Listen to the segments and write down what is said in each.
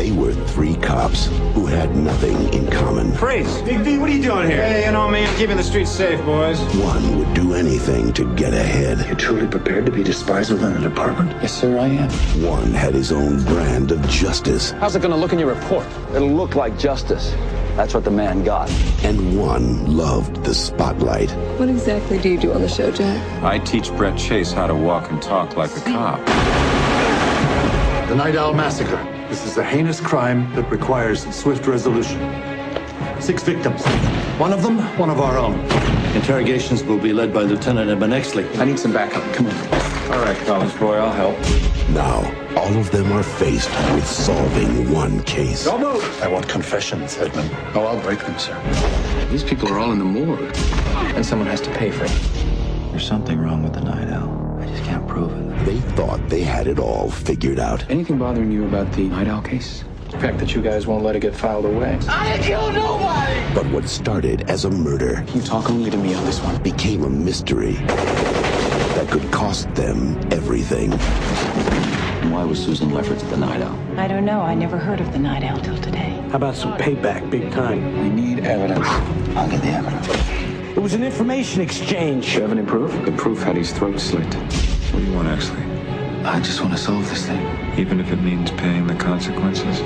They were three cops who had nothing in common. Freeze! Big D, what are you doing here? Hey, you know me, I'm keeping the streets safe, boys. One would do anything to get ahead. You're truly prepared to be despised within the department? Yes, sir, I am. One had his own brand of justice. How's it gonna look in your report? It'll look like justice. That's what the man got. And one loved the spotlight. What exactly do you do on the show, Jack? I teach Brett Chase how to walk and talk like a cop. The Night Owl Massacre. This is a heinous crime that requires swift resolution. 6 victims. One of them, one of our own. Interrogations will be led by Lieutenant Ebenexley. I need some backup. Come on. All right, college boy, I'll help. Now, all of them are faced with solving one case. Don't move! I want confessions, Edmund. Oh, I'll break them, sir. These people are all in the morgue. And someone has to pay for it. There's something wrong with the Night Owl. I just can't prove it. They thought they had it all figured out. Anything bothering you about the Night Owl case? The fact that you guys won't let it get filed away. I didn't kill nobody! But what started as a murder You talk only to me on this one. became a mystery that could cost them everything. Why was Susan Lefferts at the Night Owl? I don't know. I never heard of the Night Owl till today. How about some payback, big time? We need evidence. I'll get the evidence. It was an information exchange. Do you have any proof? The proof had his throat slit. What do you want, Exley? I just want to solve this thing. Even if it means paying the consequences?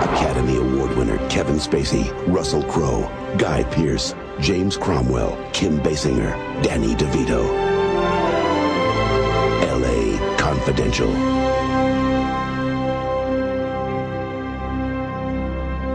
Academy Award winner Kevin Spacey, Russell Crowe, Guy Pearce, James Cromwell, Kim Basinger, Danny DeVito. L.A. Confidential.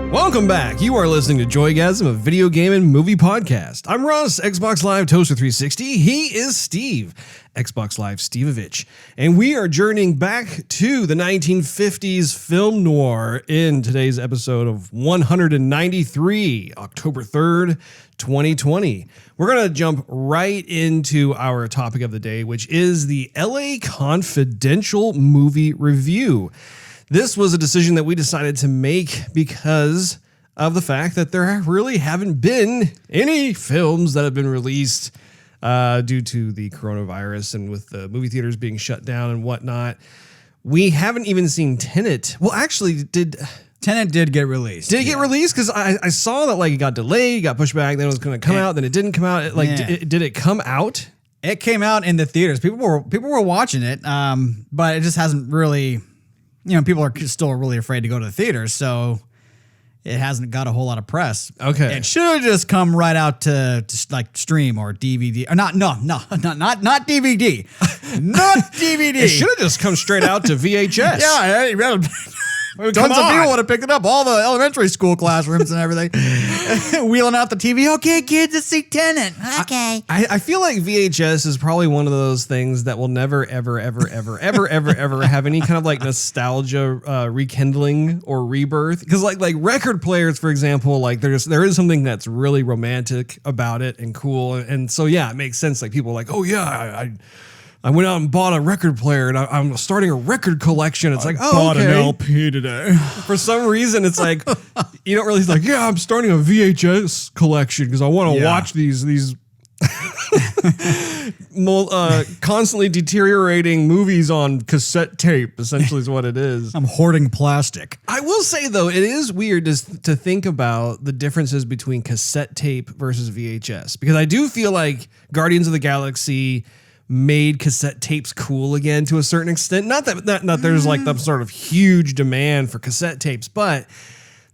Welcome back. You are listening to Joygasm, a video game and movie podcast. I'm Russ, Xbox Live Toaster 360. He is Steve, Xbox Live Stevavitch. And we are journeying back to the 1950s film noir in today's episode of 193, October 3rd, 2020. We're going to jump right into our topic of the day, which is the LA Confidential movie review. This was a decision that we decided to make because of the fact that there really haven't been any films that have been released due to the coronavirus and with the movie theaters being shut down and whatnot. We haven't even seen Tenet. Well, actually, Tenet did get released. Did it get released? Because I saw that like it got delayed, got pushed back, then it was going to come out, then it didn't come out. Did it come out? It came out in the theaters. People were watching it, but it just hasn't really. People are still really afraid to go to the theaters, so it hasn't got a whole lot of press. Okay, it should have just come right out to like stream or DVD or not DVD, not DVD. It should have just come straight out to VHS. Yeah. Tons of people would have picked it up. All the elementary school classrooms and everything. Wheeling out the TV. Okay, kids, let's see Tenet. Okay. I feel like VHS is probably one of those things that will never, ever, ever, ever, ever, ever, ever have any kind of like nostalgia rekindling or rebirth. Because like record players, for example, like there is something that's really romantic about it and cool. And so, yeah, it makes sense. Like people are like, oh, yeah, I went out and bought a record player and I'm starting a record collection. It's like, bought an LP today. For some reason, it's like, you don't really like, yeah, I'm starting a VHS collection because I want to watch these constantly deteriorating movies on cassette tape, essentially is what it is. I'm hoarding plastic. I will say, though, it is weird to think about the differences between cassette tape versus VHS, because I do feel like Guardians of the Galaxy made cassette tapes cool again to a certain extent. Not that there's like some sort of huge demand for cassette tapes, but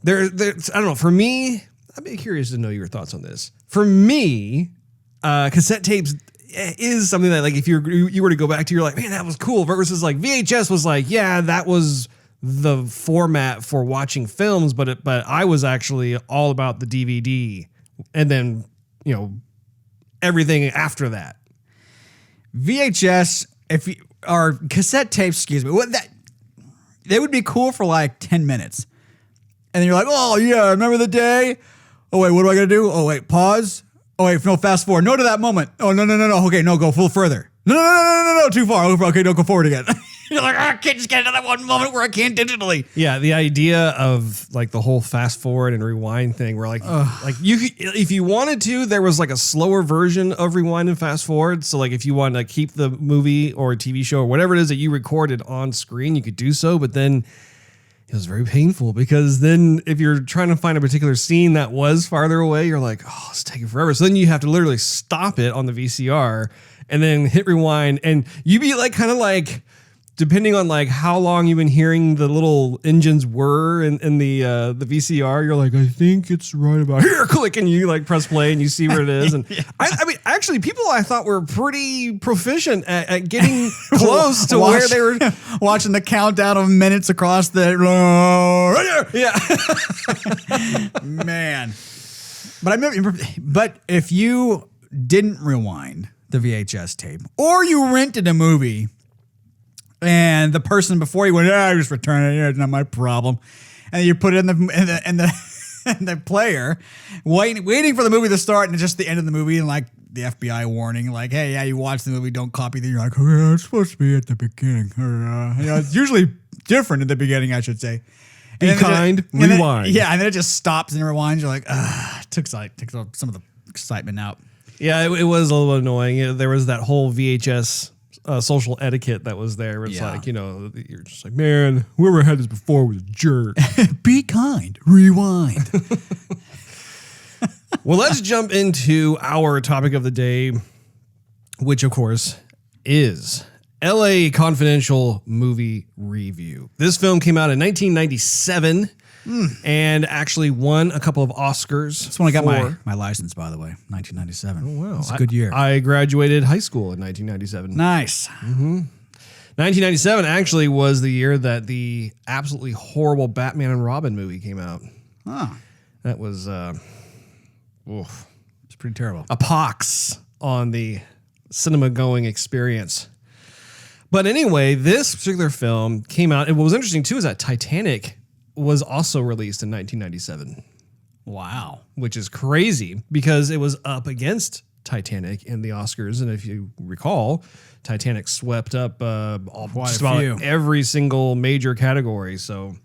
there's I don't know. For me, I'd be curious to know your thoughts on this. For me, cassette tapes is something that like if you were to go back to, you're like, man, that was cool. Versus like VHS was like, yeah, that was the format for watching films, but I was actually all about the DVD and then everything after that. VHS, or cassette tapes, excuse me, they would be cool for like 10 minutes. And then you're like, oh yeah, remember the day? Oh wait, what do I gotta do? Oh wait, pause. Oh wait, no, fast forward. No to that moment. Oh no. Okay, no, go full further. No, too far. Okay, don't go forward again. You're like, I can't just get into that one moment where I can't digitally. Yeah, the idea of like the whole fast forward and rewind thing, where like you, if you wanted to, there was like a slower version of rewind and fast forward. So like if you wanted to keep the movie or TV show or whatever it is that you recorded on screen, you could do so. But then it was very painful because then if you're trying to find a particular scene that was farther away, you're like, oh, it's taking forever. So then you have to literally stop it on the VCR and then hit rewind, and you be like kind of like, depending on like how long you've been hearing the little engines whir in the VCR, you're like, I think it's right about here. Click, and you like press play and you see where it is. And I mean, actually, people I thought were pretty proficient at getting close to where they were watching the countdown of minutes across the man. But if you didn't rewind the VHS tape, or you rented a movie, and the person before you went, I just return it. It's not my problem. And you put it in the player, waiting for the movie to start, and it's just the end of the movie, and like the FBI warning, like, hey, yeah, you watch the movie, don't copy the. You're like, oh, yeah, it's supposed to be at the beginning. It's usually different at the beginning, I should say. Be kind, rewind. And then it just stops and rewinds. You're like, took some of the excitement out. Yeah, it was a little annoying. There was that whole VHS. Social etiquette that was there. It's like, you're just like, man, whoever had this before was a jerk. Be kind. Rewind. Well, let's jump into our topic of the day, which, of course, is LA Confidential movie review. This film came out in 1997 and actually won a couple of Oscars. That's when I got my license, by the way, 1997. Oh, wow. It's a good year. I graduated high school in 1997. Nice. 1997 actually was the year that the absolutely horrible Batman and Robin movie came out. Huh. That was It's pretty terrible. A pox on the cinema-going experience. But anyway, this particular film came out, and what was interesting too is that Titanic was also released in 1997. Wow. Which is crazy because it was up against Titanic in the Oscars. And if you recall, Titanic swept up just about every single major category. So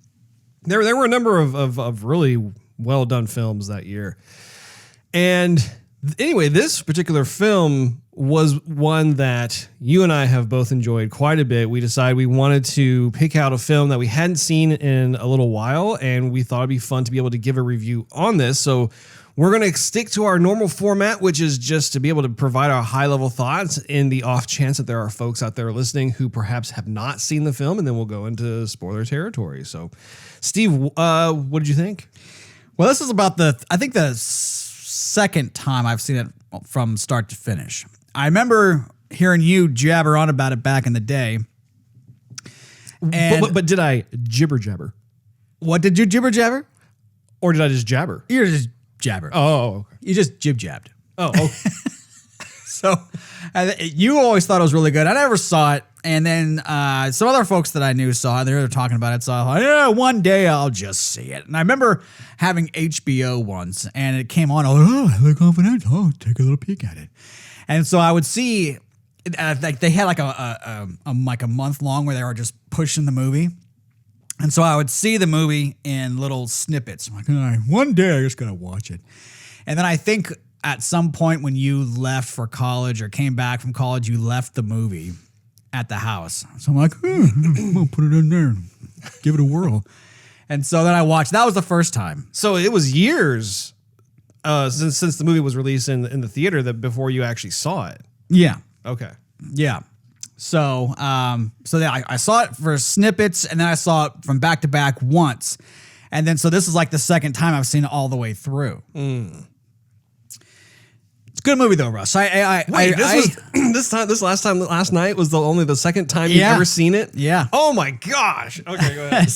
there were a number of really well-done films that year. And anyway, this particular film was one that you and I have both enjoyed quite a bit. We decided we wanted to pick out a film that we hadn't seen in a little while, and we thought it'd be fun to be able to give a review on this. So we're going to stick to our normal format, which is just to be able to provide our high-level thoughts in the off chance that there are folks out there listening who perhaps have not seen the film, and then we'll go into spoiler territory. So, Steve, what did you think? Well, this is about the second time I've seen it from start to finish. I remember hearing you jabber on about it back in the day. But did I jibber jabber? What, did you jibber jabber? Or did I just jabber? You're just jabber. Oh, okay. You just jib jabbed. Oh. So you always thought it was really good. I never saw it. And then some other folks that I knew saw it. They were talking about it. So I thought, yeah, one day I'll just see it. And I remember having HBO once, and it came on. Oh, LA Confidential. Oh, take a little peek at it. And so I would see, like they had like a month long where they were just pushing the movie. And so I would see the movie in little snippets. I'm like, all right, one day I just gotta watch it. And then I think at some point when you left for college or came back from college, you left the movie at the house. So I'm like, I'm gonna put it in there and give it a whirl. And so then I watched. That was the first time. So it was years since the movie was released in the theater that before you actually saw it. Yeah. Okay. Yeah. So then I saw it for snippets, and then I saw it from back to back once, and then so this is like the second time I've seen it all the way through. It's a good movie though, Russ. Last night was only the second time you've ever seen it. Yeah. Oh my gosh. Okay, go ahead.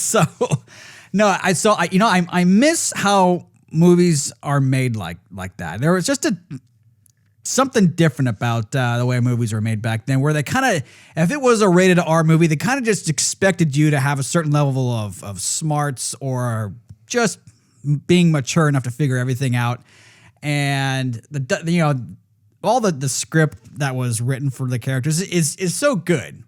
I miss how movies are made like that. There was just something different about the way movies were made back then, where they kind of, if it was a rated R movie, they kind of just expected you to have a certain level of smarts or just being mature enough to figure everything out. And all the script that was written for the characters is so good.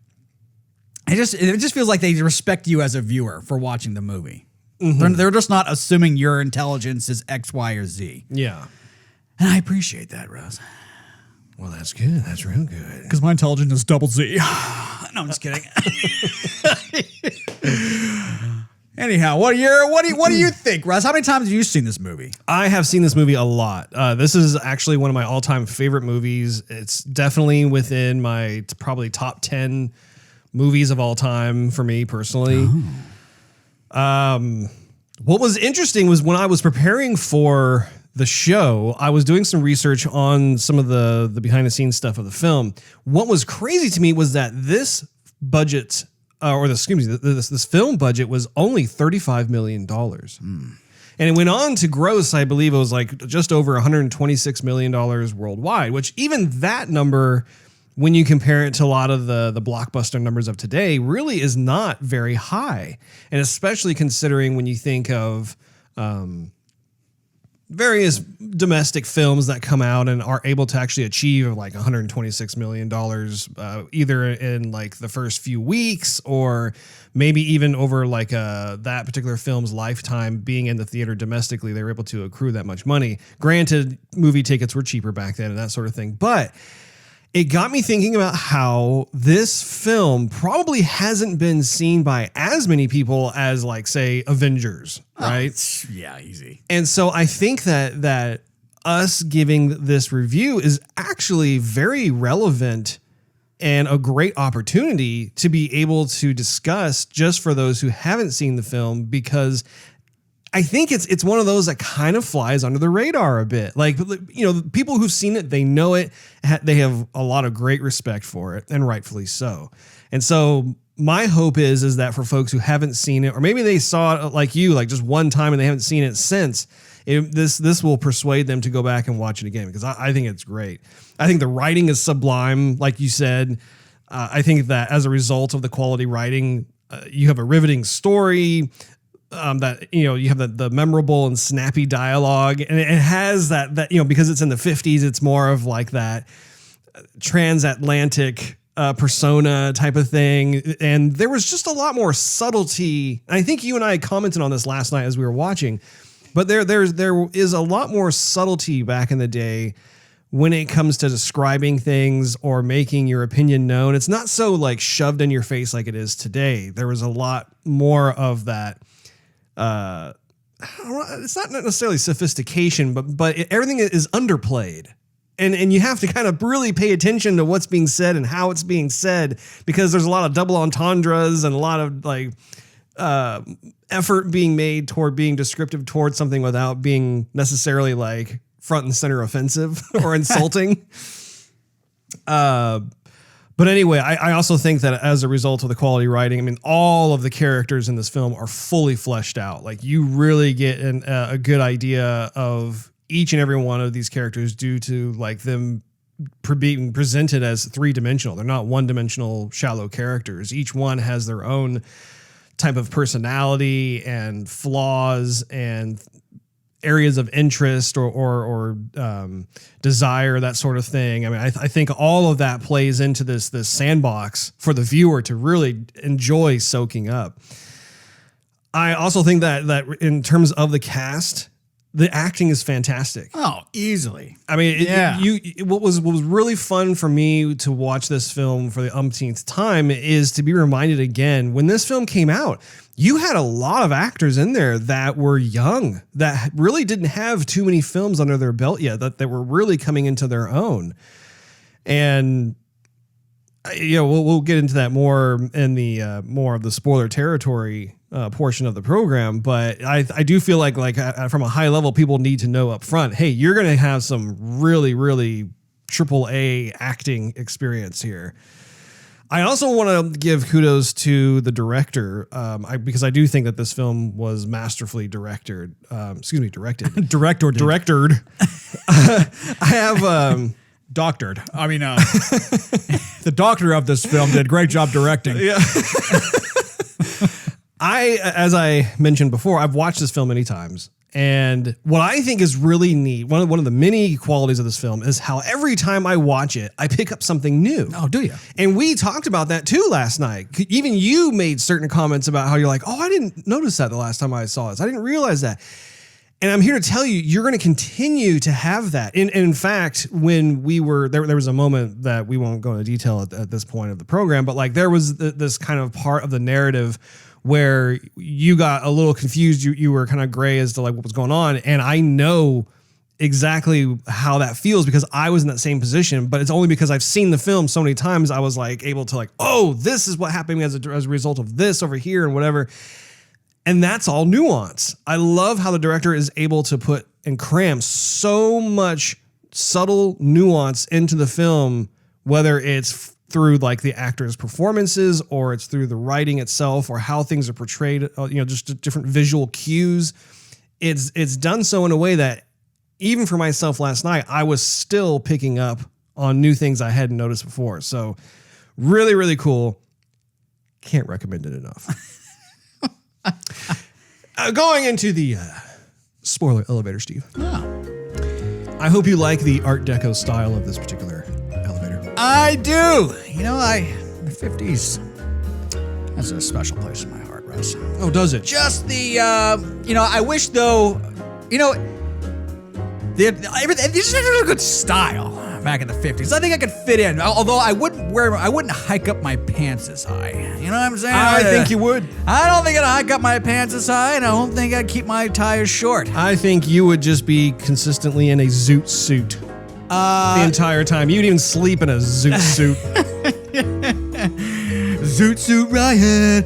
It just feels like they respect you as a viewer for watching the movie. Mm-hmm. They're just not assuming your intelligence is X, Y, or Z. Yeah. And I appreciate that, Russ. Well, that's good. That's real good. Because my intelligence is double Z. No, I'm just kidding. Anyhow, what do you think, Russ? How many times have you seen this movie? I have seen this movie a lot. This is actually one of my all-time favorite movies. It's definitely within my probably top 10 movies of all time for me personally. What was interesting was when I was preparing for the show, I was doing some research on some of the behind-the-scenes stuff of the film. What was crazy to me was that this budget, this film budget was only $35 million. And it went on to gross, I believe it was like just over $126 million worldwide, which even that number, when you compare it to a lot of the blockbuster numbers of today, really is not very high. And especially considering when you think of various domestic films that come out and are able to actually achieve like $126 million, either in like the first few weeks or maybe even over like that particular film's lifetime being in the theater domestically, they were able to accrue that much money. Granted, movie tickets were cheaper back then and that sort of thing, but it got me thinking about how this film probably hasn't been seen by as many people as, like, say, Avengers, right? Yeah, easy. And so I think that us giving this review is actually very relevant and a great opportunity to be able to discuss just for those who haven't seen the film, because I think it's one of those that kind of flies under the radar a bit. Like, you know, people who've seen it, they know it. They have a lot of great respect for it, and rightfully so. And so my hope is that for folks who haven't seen it, or maybe they saw it like you, like just one time and they haven't seen it since, this will persuade them to go back and watch it again, because I think it's great. I think the writing is sublime, like you said. I think that as a result of the quality writing, you have a riveting story. That, you know, you have the memorable and snappy dialogue, and it has that, you know, because it's in the 50s, it's more of like that transatlantic persona type of thing. And there was just a lot more subtlety. I think you and I commented on this last night as we were watching, but there is a lot more subtlety back in the day when it comes to describing things or making your opinion known. It's not so like shoved in your face like it is today. There was a lot more of that. It's not necessarily sophistication, but everything is underplayed, and you have to kind of really pay attention to what's being said and how it's being said, because there's a lot of double entendres and a lot of like effort being made toward being descriptive towards something without being necessarily like front and center offensive or insulting. But anyway, I also think that as a result of the quality writing, I mean, all of the characters in this film are fully fleshed out. Like, you really get a good idea of each and every one of these characters due to like them being presented as three-dimensional. They're not one-dimensional, shallow characters. Each one has their own type of personality and flaws and areas of interest or desire, that sort of thing. I mean, I think all of that plays into this sandbox for the viewer to really enjoy soaking up. I also think that in terms of the cast, the acting is fantastic. Oh, easily. I mean, what was really fun for me to watch this film for the umpteenth time is to be reminded again, when this film came out, you had a lot of actors in there that were young, that really didn't have too many films under their belt yet, that were really coming into their own. And, you know, we'll get into that more in the more of the spoiler territory portion of the program. But I do feel like from a high level, people need to know up front, hey, you're going to have some really, really AAA acting experience here. I also want to give kudos to the director, because I do think that this film was masterfully directed. Directored. I have doctored. I mean, the doctor of this film did a great job directing. Yeah. As I mentioned before, I've watched this film many times, And what I think is really neat, one of the many qualities of this film is how every time I watch it, I pick up something new. Oh, do you? And we talked about that too last night. Even you made certain comments about how you're like, oh, I didn't notice that the last time I saw this. I didn't realize that. And I'm here to tell you, you're going to continue to have that. In fact, when we were there was a moment that we won't go into detail at this point of the program, but like there was this kind of part of the narrative where you got a little confused. You were kind of gray as to like what was going on. And I know exactly how that feels because I was in that same position, but it's only because I've seen the film so many times. I was like able to like, oh, this is what happened as a result of this over here and whatever. And that's all nuance. I love how the director is able to put and cram so much subtle nuance into the film, whether it's through like the actors' performances or it's through the writing itself or how things are portrayed, just different visual cues. It's done so in a way that even for myself last night, I was still picking up on new things I hadn't noticed before. So really, really cool. Can't recommend it enough. Going into the spoiler elevator, Steve. Oh. I hope you like the Art Deco style of this particular elevator. I do. The 50s. That's a special place in my heart, Russ. Oh, does it? Just the, I wish though, they just had a good style back in the 50s. I think I could fit in, although I wouldn't hike up my pants as high. You know what I'm saying? I think you would. I don't think I'd hike up my pants as high, and I don't think I'd keep my tires short. I think you would just be consistently in a zoot suit the entire time. You'd even sleep in a zoot suit. Zoot suit riot!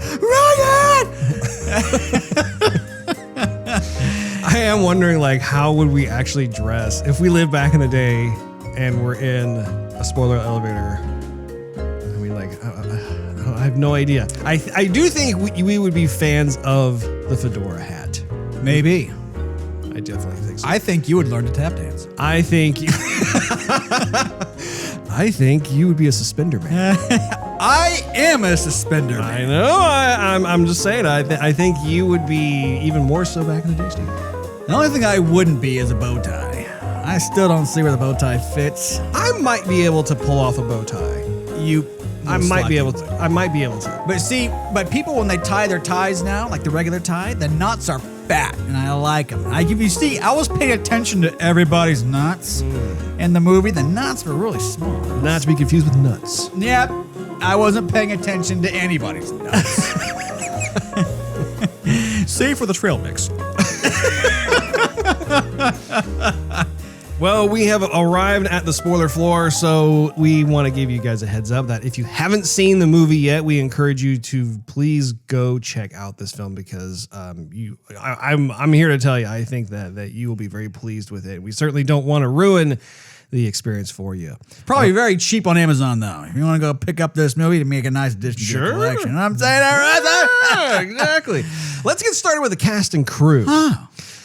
I am wondering, like, how would we actually dress if we lived back in the day and we're in a spoiler elevator? I mean, like, I have no idea. I do think we would be fans of the fedora hat. Maybe. I definitely think so. I think you would learn to tap dance. I think you would be a suspender man. I am a suspender man. I know. I'm just saying. I think you would be even more so back in the day, Steve. The only thing I wouldn't be is a bow tie. I still don't see where the bow tie fits. I might be able to pull off a bow tie. I might be able to. But people, when they tie their ties now, like the regular tie, the knots are fat, and I like them. I was paying attention to everybody's knots in the movie. The knots were really small. Not to be confused with nuts. Yep. I wasn't paying attention to anybody's nuts. Save for the trail mix. Well, we have arrived at the spoiler floor, so we want to give you guys a heads up that if you haven't seen the movie yet, we encourage you to please go check out this film because I'm here to tell you, I think that you will be very pleased with it. We certainly don't want to ruin the experience for you. Probably very cheap on Amazon, though. If you want to go pick up this movie to make a nice addition to your collection. You know what I'm saying? All right, exactly. Let's get started with the cast and crew.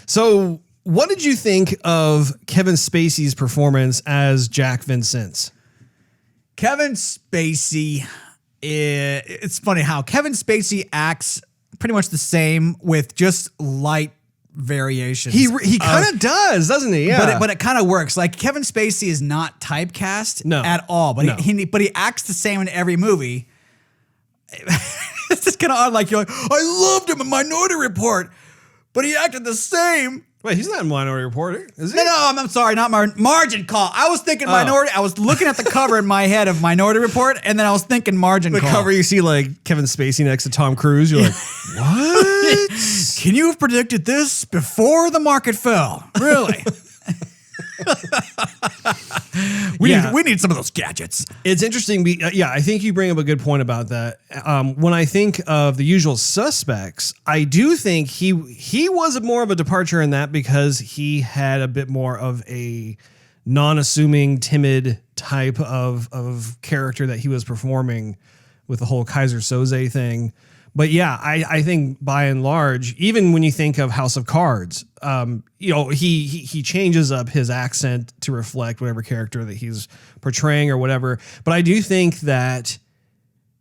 So, what did you think of Kevin Spacey's performance as Jack Vincent? Kevin Spacey, it's funny how Kevin Spacey acts pretty much the same with just light variations. He kind of does, doesn't he? Yeah. But it kind of works. Like Kevin Spacey is not typecast at all, but he acts the same in every movie. It's just kind of odd. Like you're like, I loved him in Minority Report, but he acted the same. Wait, he's not in Minority Report, is he? No, I'm sorry, not Margin Call. I was thinking Minority. I was looking at the cover in my head of Minority Report, and then I was thinking Margin Call. The cover, you see like Kevin Spacey next to Tom Cruise. You're like, what? Can you have predicted this before the market fell? Really? We need some of those gadgets. It's interesting. I think you bring up a good point about that. When I think of The Usual Suspects, I do think he was more of a departure in that because he had a bit more of a non-assuming, timid type of character that he was performing with the whole Kaiser Soze thing. But yeah, I think by and large, even when you think of House of Cards, he changes up his accent to reflect whatever character that he's portraying or whatever. But I do think that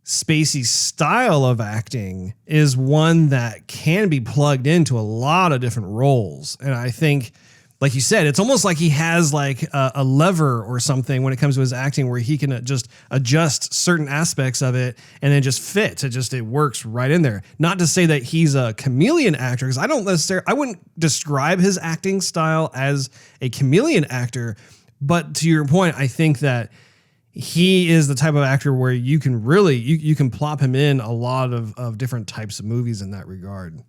Spacey's style of acting is one that can be plugged into a lot of different roles. And I think, like you said, it's almost like he has like a lever or something when it comes to his acting where he can just adjust certain aspects of it and then just fits. It works right in there. Not to say that he's a chameleon actor, because I wouldn't describe his acting style as a chameleon actor. But to your point, I think that he is the type of actor where you can really, you can plop him in a lot of different types of movies in that regard.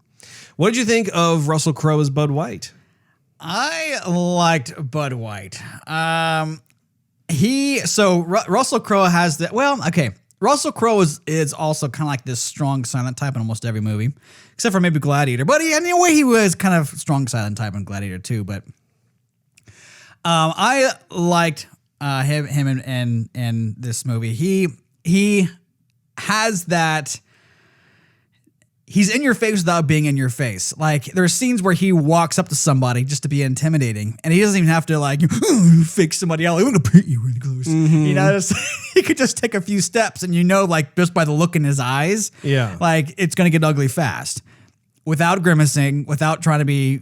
What did you think of Russell Crowe as Bud White? I liked Bud White. Russell Crowe has that. Well, okay. Russell Crowe is also kind of like this strong silent type in almost every movie, except for maybe Gladiator. But in a way, he was kind of strong silent type in Gladiator too. But I liked him in this movie. He has that. He's in your face without being in your face. Like, there are scenes where he walks up to somebody just to be intimidating, and he doesn't even have to like fake somebody out. Like, I'm gonna paint you really close. Mm-hmm. You know, he could just take a few steps, and you know, like just by the look in his eyes, yeah, like it's gonna get ugly fast, without grimacing, without trying to be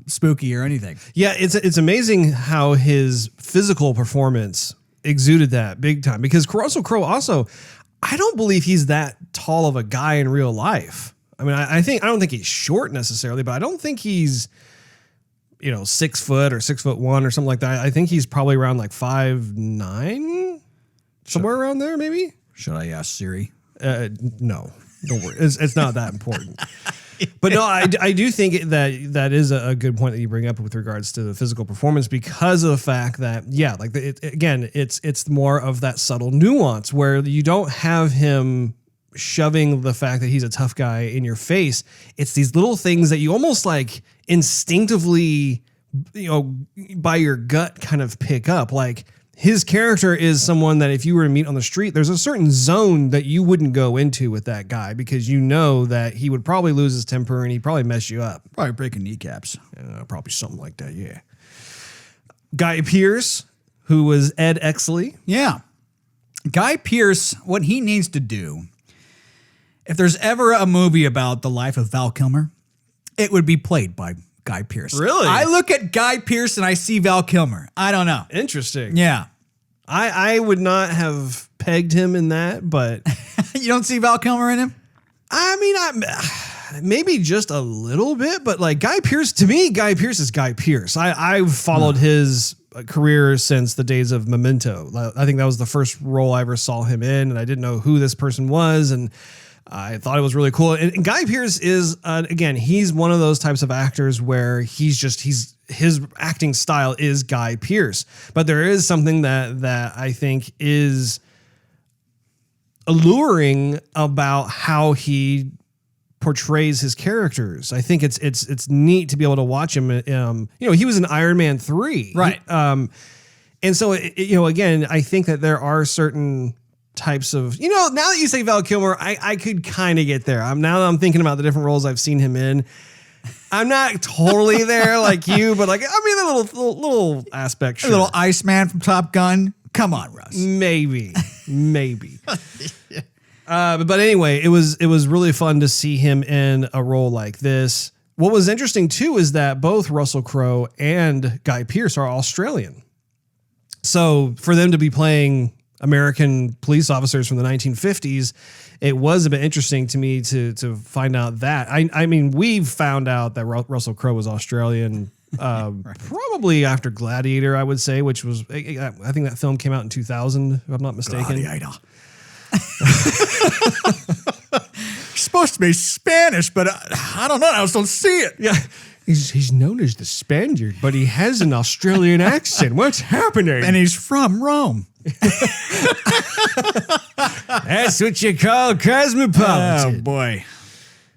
spooky or anything. Yeah, it's amazing how his physical performance exuded that big time. Because Russell Crowe also, I don't believe he's that tall of a guy in real life. I mean, I don't think he's short necessarily, but I don't think he's, 6 foot or 6'1" or something like that. I think he's probably around like 5'9", somewhere around there, maybe. Should I ask Siri? No, don't worry. It's not that important. But no, I do think that is a good point that you bring up with regards to the physical performance, because of the fact that, yeah, like it's more of that subtle nuance where you don't have him shoving the fact that he's a tough guy in your face. It's these little things that you almost like instinctively, by your gut kind of pick up. Like, his character is someone that if you were to meet on the street, there's a certain zone that you wouldn't go into with that guy, because you know that he would probably lose his temper and he'd probably mess you up. Probably breaking kneecaps. Probably something like that, yeah. Guy Pearce, who was Ed Exley. Yeah. Guy Pearce, what he needs to do, if there's ever a movie about the life of Val Kilmer, it would be played by Guy Pearce. Really? I look at Guy Pearce and I see Val Kilmer. I don't know. Interesting. Yeah. I would not have pegged him in that, but... You don't see Val Kilmer in him? I mean, maybe just a little bit, but like Guy Pearce, to me, Guy Pearce is Guy Pearce. I've followed his career since the days of Memento. I think that was the first role I ever saw him in, and I didn't know who this person was, and I thought it was really cool. And Guy Pearce is, again, he's one of those types of actors where his acting style is Guy Pearce. But there is something that I think is alluring about how he portrays his characters. I think it's neat to be able to watch him. He was in Iron Man 3. Right. And so, again, I think that there are certain types of, now that you say Val Kilmer, I could kind of get there. Now that I'm thinking about the different roles I've seen him in, I'm not totally there like you, but like, I mean, a little aspect. Sure. A little Iceman from Top Gun. Come on, Russ. Maybe. But anyway, it was really fun to see him in a role like this. What was interesting too is that both Russell Crowe and Guy Pearce are Australian. So for them to be playing American police officers from the 1950s, it was a bit interesting to me to find out that. I mean, we've found out that Russell Crowe was Australian probably after Gladiator, I would say, which was, I think that film came out in 2000, if I'm not mistaken. Gladiator. Supposed to be Spanish, but I don't know. I just don't see it. Yeah. He's known as the Spaniard, but he has an Australian accent. What's happening? And he's from Rome. That's what you call cosmopolitan. Oh, boy.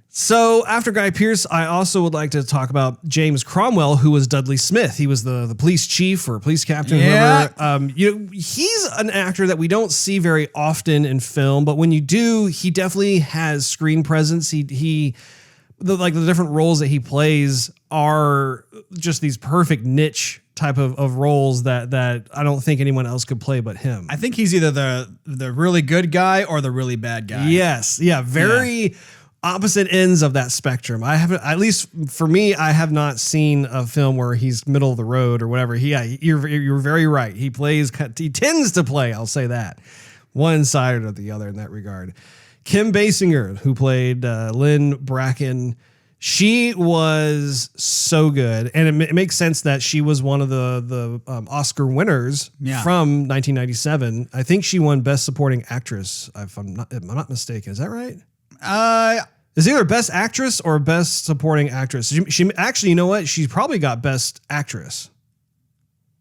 So after Guy Pearce, I also would like to talk about James Cromwell, who was Dudley Smith. He was the police chief or police captain. Yeah. Whoever. He's an actor that we don't see very often in film, but when you do, he definitely has screen presence. The different roles that he plays are just these perfect niche type of roles that I don't think anyone else could play but him. I think he's either the really good guy or the really bad guy. Yes. Yeah. Very opposite ends of that spectrum. I haven't, at least for me, I have not seen a film where he's middle of the road or whatever. You're very right. He tends to play, I'll say that, one side or the other in that regard. Kim Basinger, who played Lynn Bracken, she was so good, and it makes sense that she was one of the Oscar winners from 1997. I think she won Best Supporting Actress, if I'm not mistaken. Is that right? Is either Best Actress or Best Supporting Actress. She actually, you know what? She probably got Best Actress.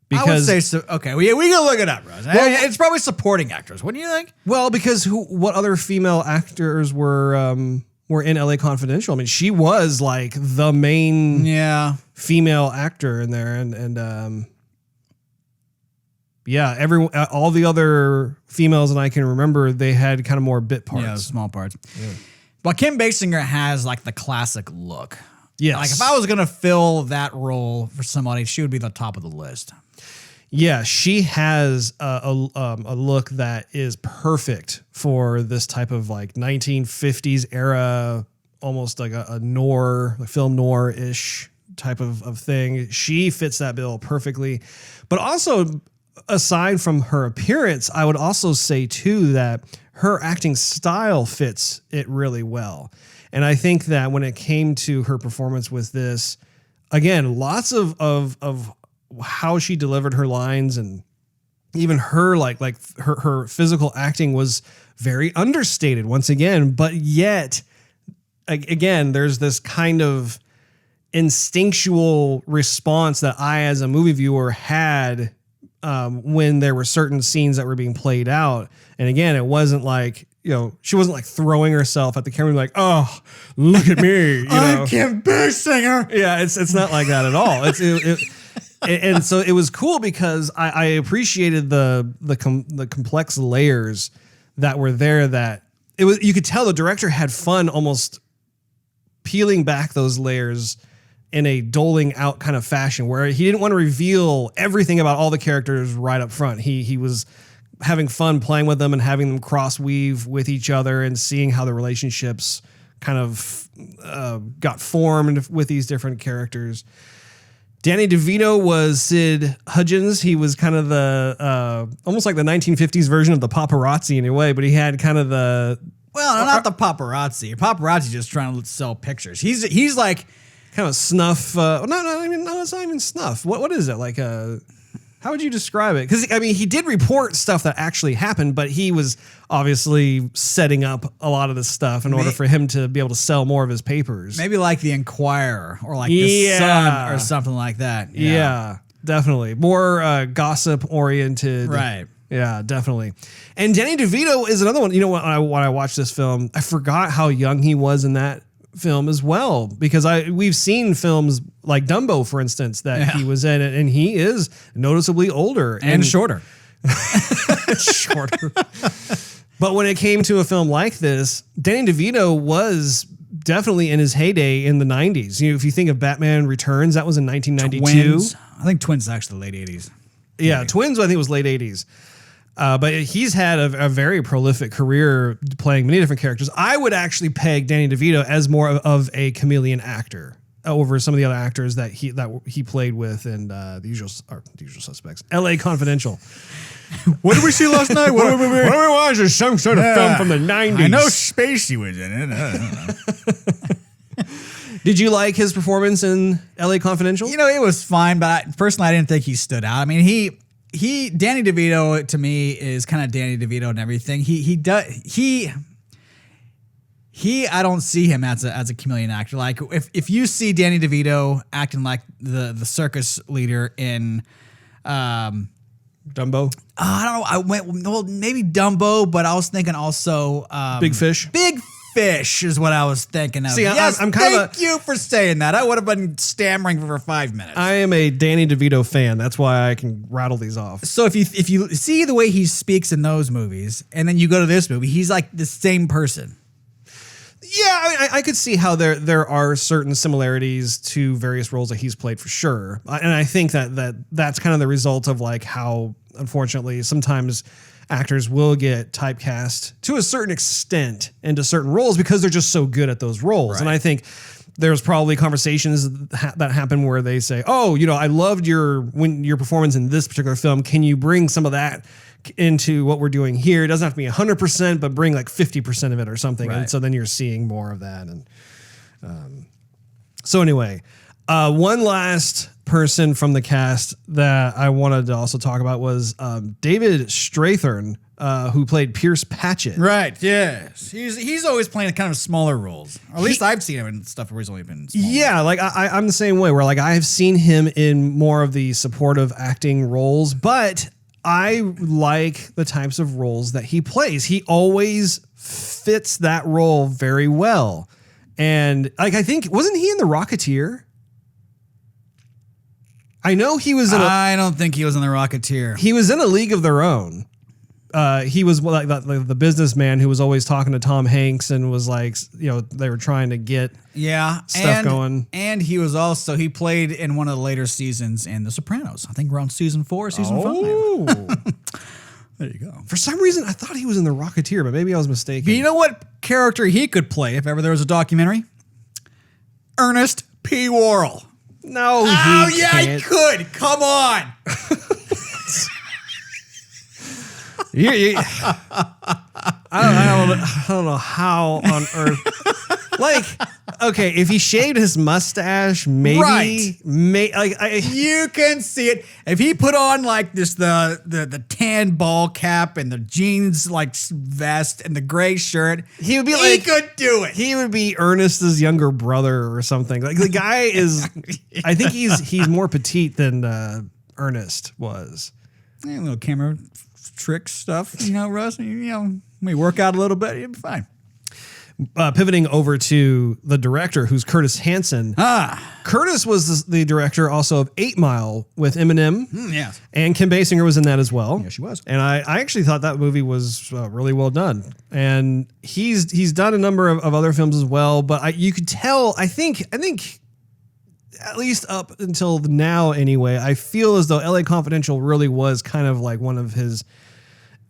Because, I would say so. Okay, we can look it up, Russ. Well, it's probably supporting actors. What do you think? Well, because what other female actors were in LA Confidential? I mean, she was like the main female actor in there, and all the other females that I can remember, they had kind of more bit parts. Yeah, small parts. Yeah. But Kim Basinger has like the classic look. Yes. Like if I was gonna fill that role for somebody, she would be the top of the list. Yeah, she has a look that is perfect for this type of like 1950s era, almost like a noir, like film noir-ish type of thing. She fits that bill perfectly. But also, aside from her appearance, I would also say too that her acting style fits it really well. And I think that when it came to her performance with this, again, lots of how she delivered her lines, and even her her physical acting was very understated once again, but yet again there's this kind of instinctual response that I as a movie viewer had when there were certain scenes that were being played out. And again, it wasn't like, she wasn't like throwing herself at the camera like, oh, look at me, I'm Kim Basinger. Yeah, it's not like that at all. And so it was cool because I appreciated the complex layers that were there. That you could tell the director had fun almost peeling back those layers in a doling out kind of fashion, where he didn't want to reveal everything about all the characters right up front. He was having fun playing with them and having them cross weave with each other and seeing how the relationships kind of got formed with these different characters. Danny DeVito was Sid Hudgens. He was kind of the almost like the 1950s version of the paparazzi in a way, but he had kind of the not the paparazzi. Paparazzi just trying to sell pictures. He's like kind of snuff. No, it's not even snuff. What is it like? How would you describe it? Because I mean, he did report stuff that actually happened, but he was obviously setting up a lot of this stuff in order for him to be able to sell more of his papers. Maybe like the Enquirer or like the Sun or something like that. Yeah, definitely. More gossip oriented. Right. Yeah, definitely. And Danny DeVito is another one. When I watched this film, I forgot how young he was in that film as well, because we've seen films like Dumbo, for instance, that he was in, and he is noticeably older and shorter. Shorter. But when it came to a film like this, Danny DeVito was definitely in his heyday in the 90s. If you think of Batman Returns, that was in 1992. Twins. I think Twins is actually late 80s. Yeah, maybe. Twins I think was late 80s. But he's had a very prolific career playing many different characters. I would actually peg Danny DeVito as more of a chameleon actor over some of the other actors that he played with in The Usual Suspects, LA Confidential. What did we see last night? What did we watch? There's some sort of film from the 90s. I know Spacey was in it. I don't know. Did you like his performance in LA Confidential? It was fine, but personally, I didn't think he stood out. I mean, Danny DeVito to me is kind of Danny DeVito and everything. I don't see him as a chameleon actor. Like if you see Danny DeVito acting like the circus leader in Dumbo. I don't know. I went maybe Dumbo, but I was thinking also Big Fish. Big Fish is what I was thinking of. See, yes, I'm kind of. Thank you for saying that. I would have been stammering for 5 minutes. I am a Danny DeVito fan. That's why I can rattle these off. So if you see the way he speaks in those movies, and then you go to this movie, he's like the same person. Yeah, I could see how there are certain similarities to various roles that he's played for sure, and I think that's kind of the result of like how unfortunately sometimes actors will get typecast to a certain extent into certain roles because they're just so good at those roles, and I think there's probably conversations that happen where they say, "Oh, I loved your performance in this particular film. Can you bring some of that into what we're doing here? It doesn't have to be 100%, but bring like 50% of it or something." Right. And so then you're seeing more of that. And so anyway, one last person from the cast that I wanted to also talk about was David Strathairn, who played Pierce Patchett. Right. Yes. He's always playing kind of smaller roles. Or at least I've seen him in stuff where he's only been smaller. Yeah, like I'm the same way. Where like I've seen him in more of the supportive acting roles, but I like the types of roles that he plays. He always fits that role very well. And like, I think, wasn't he in The Rocketeer? I know he was in I don't think he was in The Rocketeer. He was in A League of Their Own. He was like the businessman who was always talking to Tom Hanks and was like, they were trying to get stuff going. And he played in one of the later seasons in The Sopranos. I think around season 4, season 5. There you go. For some reason, I thought he was in The Rocketeer, but maybe I was mistaken. But you know what character he could play if ever there was a documentary? Ernest P. Worrell. No, he could. Come on. I don't know how on earth. Like, okay, if he shaved his mustache, maybe, you can see it. If he put on like this, the tan ball cap and the jeans like vest and the gray shirt, he would be he could do it. He would be Ernest's younger brother or something. Like the guy is, I think he's more petite than Ernest was. Yeah, a little camera trick stuff, Russ. We work out a little bit, you'll be fine. Pivoting over to the director, who's Curtis Hanson. Curtis was the director also of 8 Mile with Eminem. Yes. And Kim Basinger was in that as well. Yeah, she was. And I actually thought that movie was really well done. And he's done a number of other films as well. But you could tell, I think at least up until now anyway, I feel as though LA Confidential really was kind of like one of his,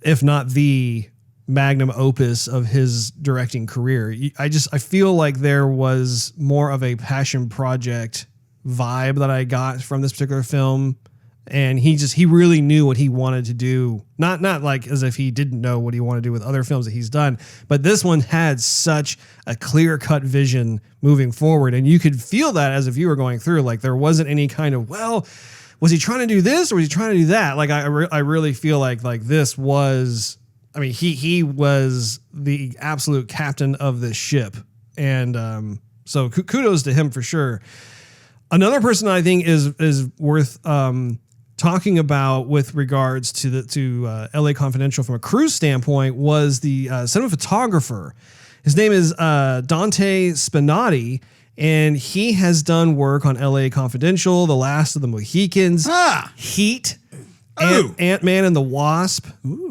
if not the magnum opus of his directing career. I feel like there was more of a passion project vibe that I got from this particular film. And he really knew what he wanted to do. Not like as if he didn't know what he wanted to do with other films that he's done, but this one had such a clear-cut vision moving forward. And you could feel that as if you were going through, like there wasn't any kind of, well, was he trying to do this or was he trying to do that? Like I really feel like this was, I mean, he was the absolute captain of this ship. And so kudos to him for sure. Another person I think is worth talking about with regards to LA Confidential from a crew standpoint was the cinematographer. His name is Dante Spinati, and he has done work on LA Confidential, The Last of the Mohicans, Heat, Ant-Man and the Wasp,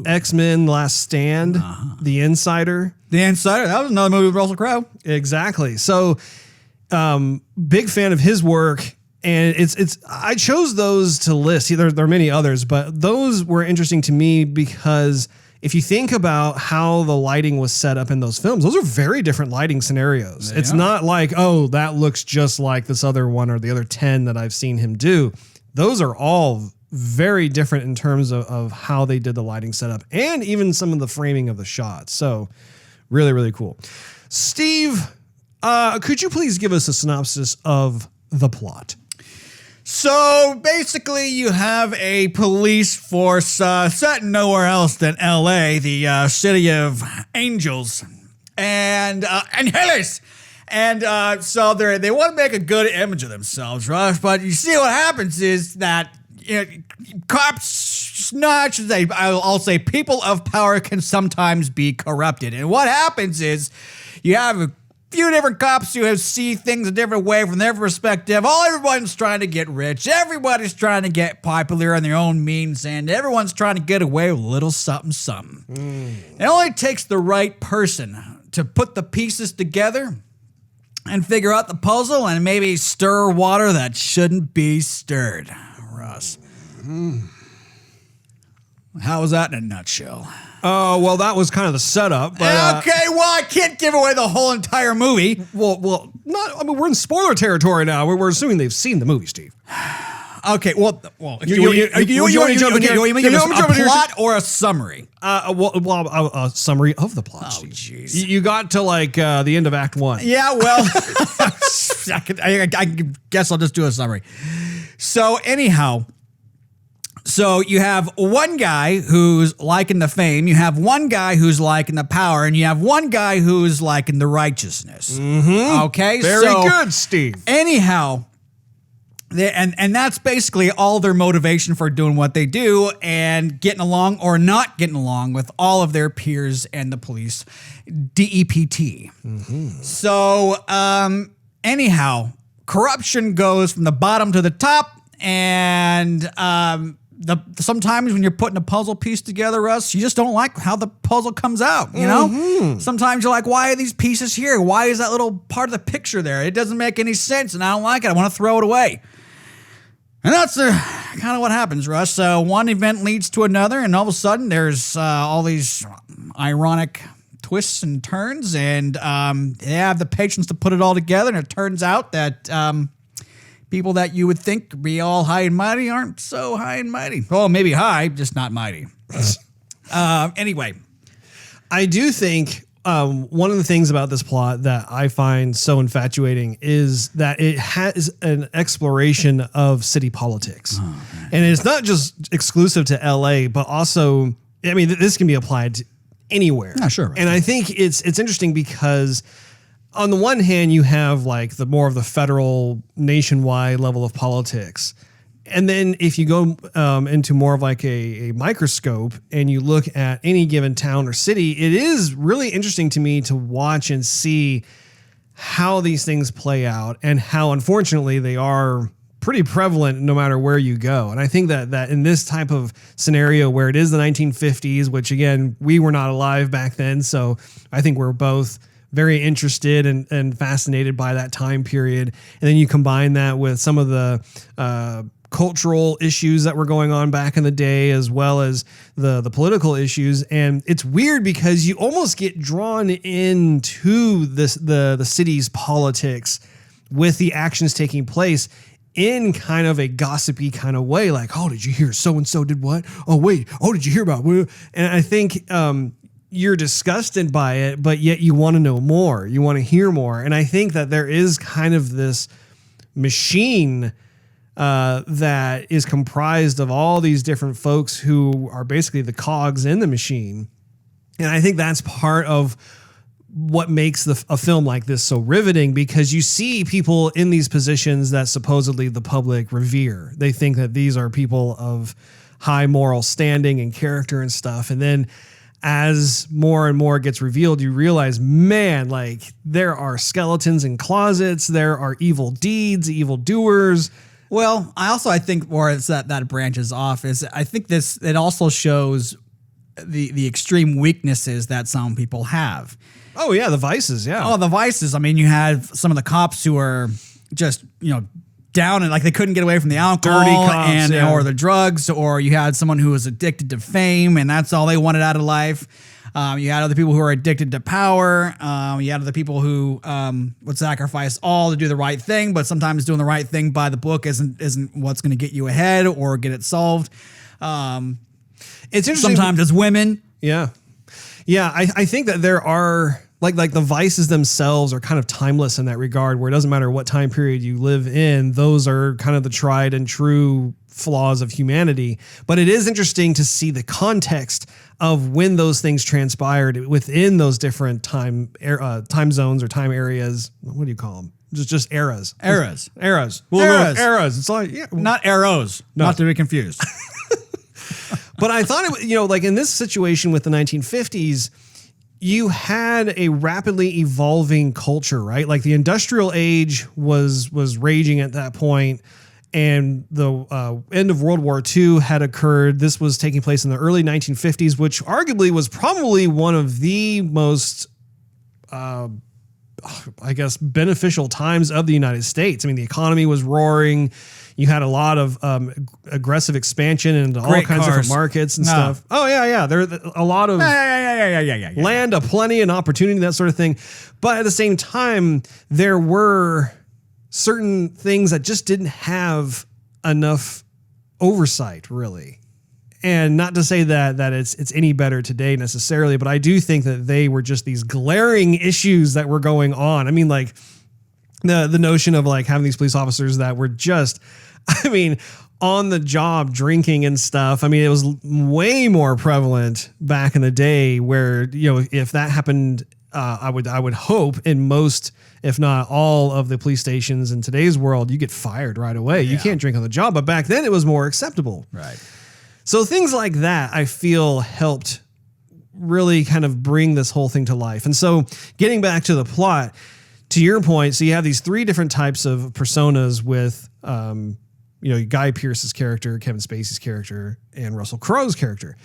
X-Men Last Stand, The Insider. The Insider, that was another movie with Russell Crowe. Exactly. So big fan of his work. And I chose those to list. See, there are many others, but those were interesting to me because if you think about how the lighting was set up in those films, those are very different lighting scenarios. It's not like, oh, that looks just like this other one or the other 10 that I've seen him do. Those are all very different in terms of how they did the lighting setup and even some of the framing of the shots. So really, really cool. Steve, could you please give us a synopsis of the plot? So basically, you have a police force set nowhere else than L.A., the city of angels and hellers. And so they want to make a good image of themselves, right? But you see what happens is that cops, I'll say people of power can sometimes be corrupted. And what happens is you have a few different cops who see things a different way from their perspective. Everyone's trying to get rich. Everybody's trying to get popular on their own means, and everyone's trying to get away with a little something, something. It only takes the right person to put the pieces together and figure out the puzzle and maybe stir water that shouldn't be stirred. Russ. How was that in a nutshell? Oh, well, that was kind of the setup. But, okay, well, I can't give away the whole entire movie. Well, not. I mean, we're in spoiler territory now. We're assuming they've seen the movie, Steve. Okay, well, you want me to give us a plot or a summary? A summary of the plot, Steve. Jeez. You got to like the end of Act 1. Yeah, well, I guess I'll just do a summary. So anyhow, so you have one guy who's liking the fame, you have one guy who's liking the power, and you have one guy who's liking the righteousness. Mm-hmm. Okay, very good, Steve. Anyhow, and that's basically all their motivation for doing what they do and getting along or not getting along with all of their peers and the police, DEPT. Mm-hmm. So anyhow, corruption goes from the bottom to the top, and sometimes when you're putting a puzzle piece together, Russ, you just don't like how the puzzle comes out, you know? Mm-hmm. Sometimes you're like, why are these pieces here? Why is that little part of the picture there? It doesn't make any sense, and I don't like it. I want to throw it away. And that's kind of what happens, Russ. One event leads to another, and all of a sudden there's all these ironic twists and turns, and they have the patience to put it all together, and it turns out that people that you would think be all high and mighty aren't so high and mighty. Well, maybe high, just not mighty. Anyway. I do think one of the things about this plot that I find so infatuating is that it has an exploration of city politics. Oh, and it's not just exclusive to LA, but also, I mean, this can be applied to anywhere. Yeah, sure. And I think it's interesting because on the one hand, you have like the more of the federal nationwide level of politics. And then if you go into more of like a microscope and you look at any given town or city, it is really interesting to me to watch and see how these things play out and how unfortunately they are pretty prevalent no matter where you go. And I think that in this type of scenario where it is the 1950s, which again, we were not alive back then. So I think we're both very interested and fascinated by that time period. And then you combine that with some of the cultural issues that were going on back in the day, as well as the political issues. And it's weird because you almost get drawn into the city's politics with the actions taking place in kind of a gossipy kind of way. Like, oh, did you hear so-and-so did what? Oh, wait. Oh, did you hear about what? And I think you're disgusted by it, but yet you want to know more. You want to hear more. And I think that there is kind of this machine that is comprised of all these different folks who are basically the cogs in the machine. And I think that's part of what makes a film like this so riveting, because you see people in these positions that supposedly the public revere. They think that these are people of high moral standing and character and stuff. And then as more and more gets revealed, you realize, man, like there are skeletons in closets. There are evil deeds, evil doers. Well, I think where it's that branches off is I think it also shows the extreme weaknesses that some people have. Oh yeah, the vices, yeah. Oh, the vices. I mean, you had some of the cops who are just, down and like they couldn't get away from the alcohol, dirty cops, or the drugs, or you had someone who was addicted to fame and that's all they wanted out of life. You had other people who are addicted to power. You had other people who would sacrifice all to do the right thing, but sometimes doing the right thing by the book isn't what's going to get you ahead or get it solved. It's interesting. Sometimes it's women. Yeah. Yeah, I think that there are like the vices themselves are kind of timeless in that regard, where it doesn't matter what time period you live in, those are kind of the tried and true flaws of humanity. But it is interesting to see the context of when those things transpired within those different time zones or time areas. What do you call them? Just eras. Eras. Eras. It's like, yeah. Not arrows. No. Not to be confused. But I thought it, like in this situation with the 1950s, you had a rapidly evolving culture, right? Like the industrial age was raging at that point, and the end of World War II had occurred. This was taking place in the early 1950s, which arguably was probably one of the most I guess, beneficial times of the United States. I mean, the economy was roaring. You had a lot of aggressive expansion into all kinds of different markets and stuff. Oh, yeah. There a lot of land aplenty and opportunity, that sort of thing. But at the same time, there were certain things that just didn't have enough oversight, really. And not to say that it's any better today necessarily, but I do think that they were just these glaring issues that were going on. I mean, like the notion of like having these police officers that were just, I mean, on the job drinking and stuff. I mean, it was way more prevalent back in the day where, you know, if that happened, I would hope in most, if not all of the police stations in today's world, you get fired right away. Yeah. You can't drink on the job. But back then it was more acceptable. Right. So things like that, I feel, helped really kind of bring this whole thing to life. And so getting back to the plot, to your point, so you have these three different types of personas with, Guy Pearce's character, Kevin Spacey's character, and Russell Crowe's character.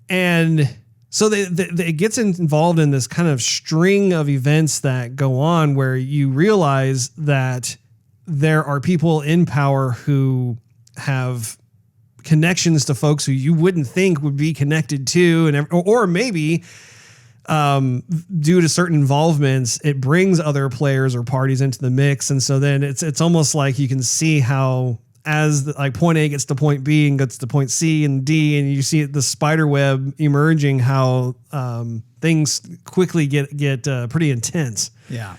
And so it gets involved in this kind of string of events that go on where you realize that there are people in power who have connections to folks who you wouldn't think would be connected to, or maybe due to certain involvements, it brings other players or parties into the mix. And so then it's almost like you can see how as point A gets to point B and gets to point C and D, and you see the spider web emerging, how things quickly get pretty intense. Yeah.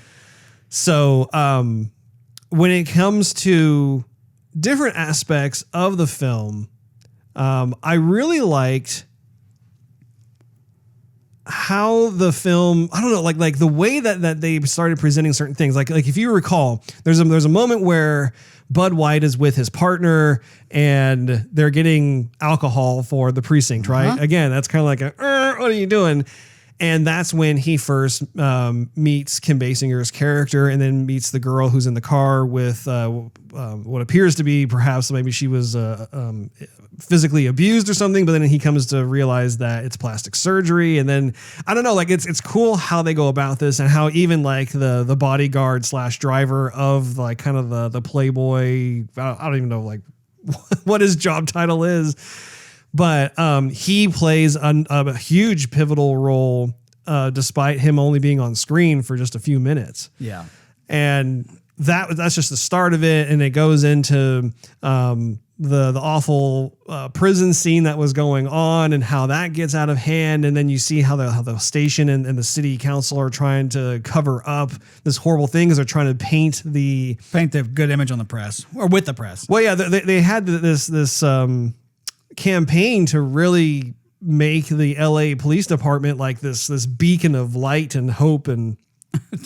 So when it comes to different aspects of the film, I really liked how the film, I don't know, like the way that they started presenting certain things. Like if you recall, there's a moment where Bud White is with his partner and they're getting alcohol for the precinct, right? Uh-huh. Again, that's kind of like what are you doing? And that's when he first meets Kim Basinger's character, and then meets the girl who's in the car with what appears to be, perhaps maybe she was physically abused or something, but then he comes to realize that it's plastic surgery. And then I don't know, like it's cool how they go about this, and how even like the bodyguard / driver of like kind of the Playboy, I don't even know like what his job title is. But he plays a huge pivotal role, despite him only being on screen for just a few minutes. Yeah, and that's just the start of it, and it goes into the awful prison scene that was going on, and how that gets out of hand, and then you see how the station and the city council are trying to cover up this horrible thing because they're trying to paint the good image on the press or with the press. Well, yeah, they had this campaign to really make the LA Police Department like this beacon of light and hope and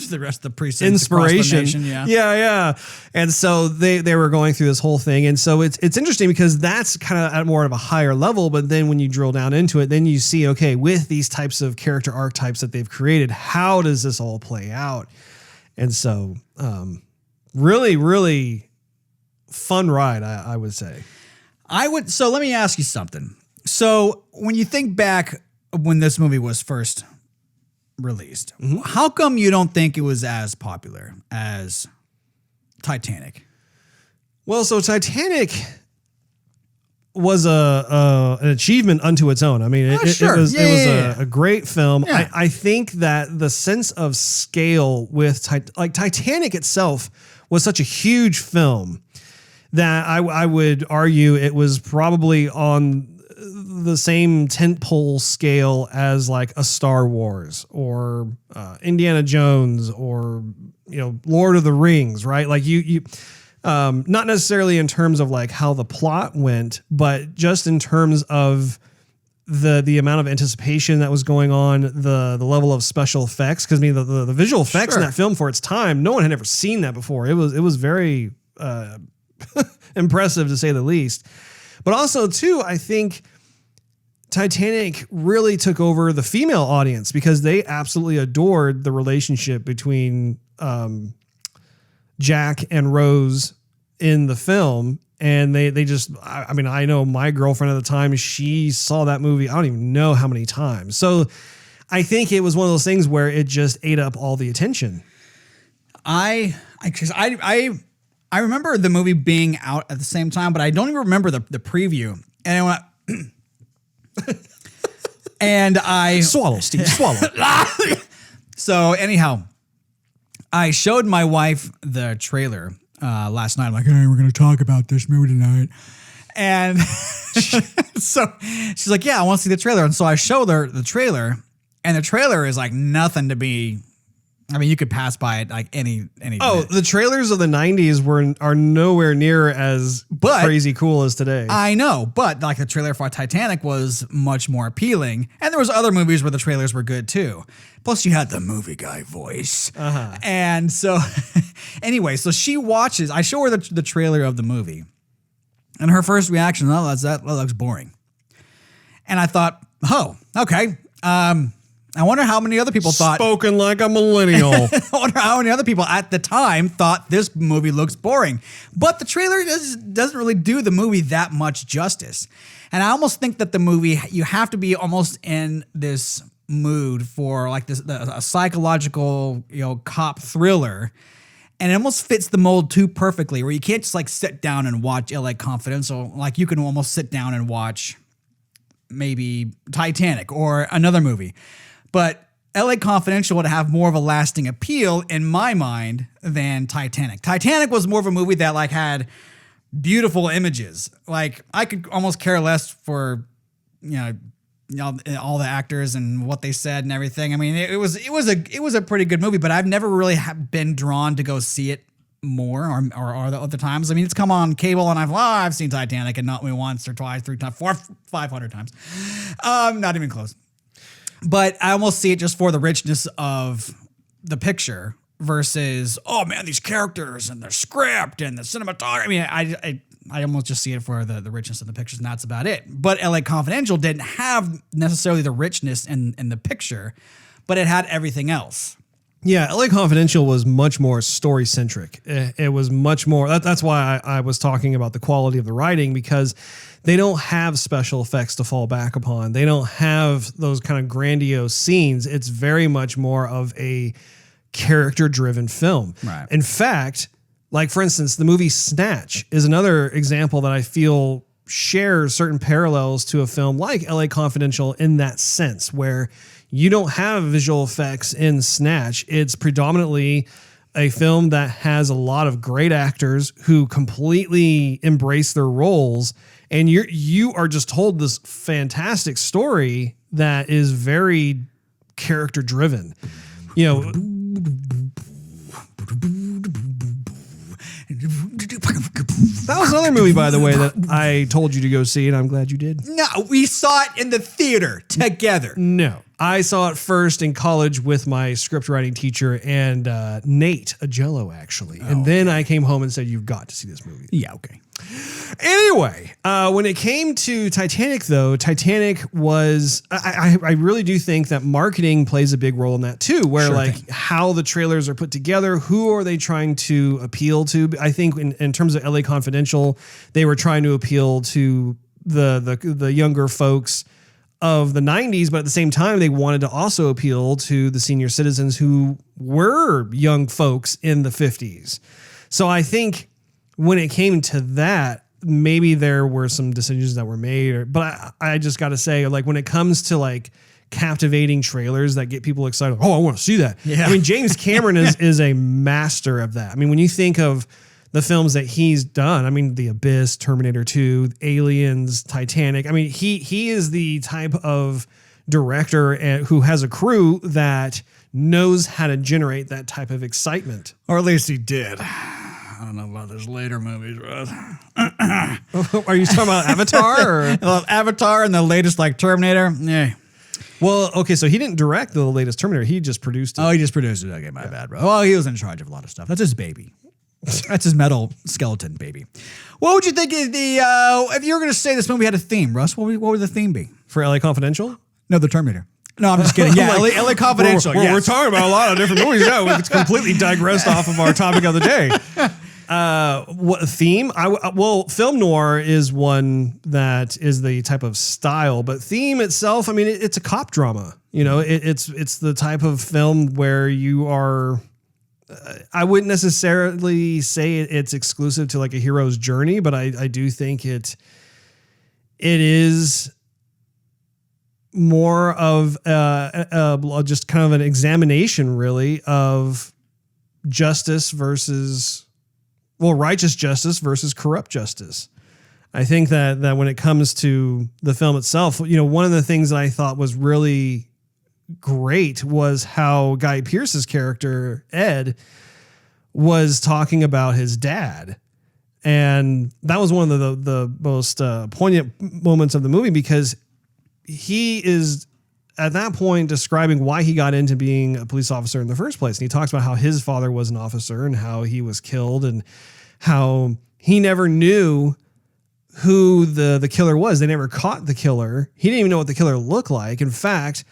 the rest of the precincts, inspiration. Across the nation, yeah. And so they were going through this whole thing, and so it's interesting because that's kind of at more of a higher level. But then when you drill down into it, then you see, okay, with these types of character archetypes that they've created, how does this all play out? And so, really, really fun ride, I would say. So let me ask you something. So when you think back when this movie was first released, how come you don't think it was as popular as Titanic? Well, so Titanic was an achievement unto its own. I mean, it was a great film. Yeah. I think that the sense of scale with Titanic itself was such a huge film that I would argue it was probably on the same tentpole scale as like a Star Wars or Indiana Jones or Lord of the Rings, right? Like you not necessarily in terms of like how the plot went, but just in terms of the amount of anticipation that was going on, the level of special effects. Because I mean the visual effects in that film for its time, no one had ever seen that before. It was very impressive to say the least. But also too, I think Titanic really took over the female audience because they absolutely adored the relationship between Jack and Rose in the film. And they just, I mean, I know my girlfriend at the time, she saw that movie, I don't even know how many times. So I think it was one of those things where it just ate up all the attention. I remember the movie being out at the same time, but I don't even remember the preview. And I went, and I swallow, Steve, swallow. So anyhow, I showed my wife the trailer last night. I'm like, hey, we're going to talk about this movie tonight. And so she's like, yeah, I want to see the trailer. And so I showed her the trailer, and the trailer is like nothing to be. I mean, you could pass by it like any. Oh, the trailers of the 90s are nowhere near as crazy cool as today. I know, but like the trailer for Titanic was much more appealing, and there was other movies where the trailers were good too. Plus, you had the movie guy voice, and so anyway, so she watches. I show her the trailer of the movie, and her first reaction, "Oh, that looks boring," and I thought, "Oh, okay." I wonder how many other people thought. Spoken like a millennial. I wonder how many other people at the time thought this movie looks boring. But the trailer doesn't really do the movie that much justice. And I almost think that the movie, you have to be almost in this mood for like a psychological, cop thriller. And it almost fits the mold too perfectly, where you can't just like sit down and watch LA Confidential. Like you can almost sit down and watch maybe Titanic or another movie. But LA Confidential would have more of a lasting appeal in my mind than Titanic. Titanic was more of a movie that like had beautiful images. Like I could almost care less for, all the actors and what they said and everything. I mean, it was a pretty good movie, but I've never really been drawn to go see it more or the other times. I mean, it's come on cable and I've seen Titanic and not once or twice, 3 times, 500 times. Not even close. But I almost see it just for the richness of the picture versus, oh man, these characters and the script and the cinematography. I mean, I almost just see it for the richness of the pictures, and that's about it. But LA Confidential didn't have necessarily the richness in the picture, but it had everything else. Yeah, LA Confidential was much more story-centric. It was much more... That's why I was talking about the quality of the writing, because they don't have special effects to fall back upon. They don't have those kind of grandiose scenes. It's very much more of a character-driven film. Right. In fact, like for instance, the movie Snatch is another example that I feel shares certain parallels to a film like LA Confidential in that sense, where you don't have visual effects in Snatch. It's predominantly a film that has a lot of great actors who completely embrace their roles, and you are just told this fantastic story that is very character driven. That was another movie, by the way, that I told you to go see, and I'm glad you did. No, we saw it in the theater together. No, I saw it first in college with my script writing teacher and Nate Agello, actually. And then I came home and said, you've got to see this movie. Yeah, okay. Anyway, when it came to Titanic, though, Titanic was, I really do think that marketing plays a big role in that too, where how the trailers are put together, who are they trying to appeal to? I think in terms of LA Confidential, they were trying to appeal to the younger folks of the 90s, but at the same time, they wanted to also appeal to the senior citizens who were young folks in the 50s. So I think when it came to that, maybe there were some decisions that were made, but I just got to say, like, when it comes to like captivating trailers that get people excited, oh, I want to see that. Yeah. I mean, James Cameron is a master of that. I mean, when you think of the films that he's done, I mean, The Abyss, Terminator 2, Aliens, Titanic. I mean, he is the type of director who has a crew that knows how to generate that type of excitement. Or at least he did. I don't know about those later movies, Russ. Are you talking about Avatar? Or? Avatar and the latest like Terminator? Yeah. Well, okay, so he didn't direct the latest Terminator. He just produced it. Oh, he just produced it. Okay, my bad, bro. Well, he was in charge of a lot of stuff. That's his baby. That's his metal skeleton baby. What would you think of if you were going to say this movie had a theme, Russ, what would the theme be? For LA Confidential? No, the Terminator. No, I'm just kidding. Yeah, LA Confidential. We're talking about a lot of different movies. Yeah, it's completely digressed off of our topic of the day. What theme? Well, film noir is one that is the type of style, but theme itself, I mean, it's a cop drama. You know, it's the type of film where you are. I wouldn't necessarily say it's exclusive to like a hero's journey, but I do think it is more of just kind of an examination, really, of justice versus. Well, righteous justice versus corrupt justice. I think that when it comes to the film itself, you know, one of the things that I thought was really great was how Guy Pearce's character, Ed, was talking about his dad. And that was one of the most poignant moments of the movie, because he is at that point describing why he got into being a police officer in the first place. And he talks about how his father was an officer and how he was killed and how he never knew who the killer was. They never caught the killer. He didn't even know what the killer looked like. In fact,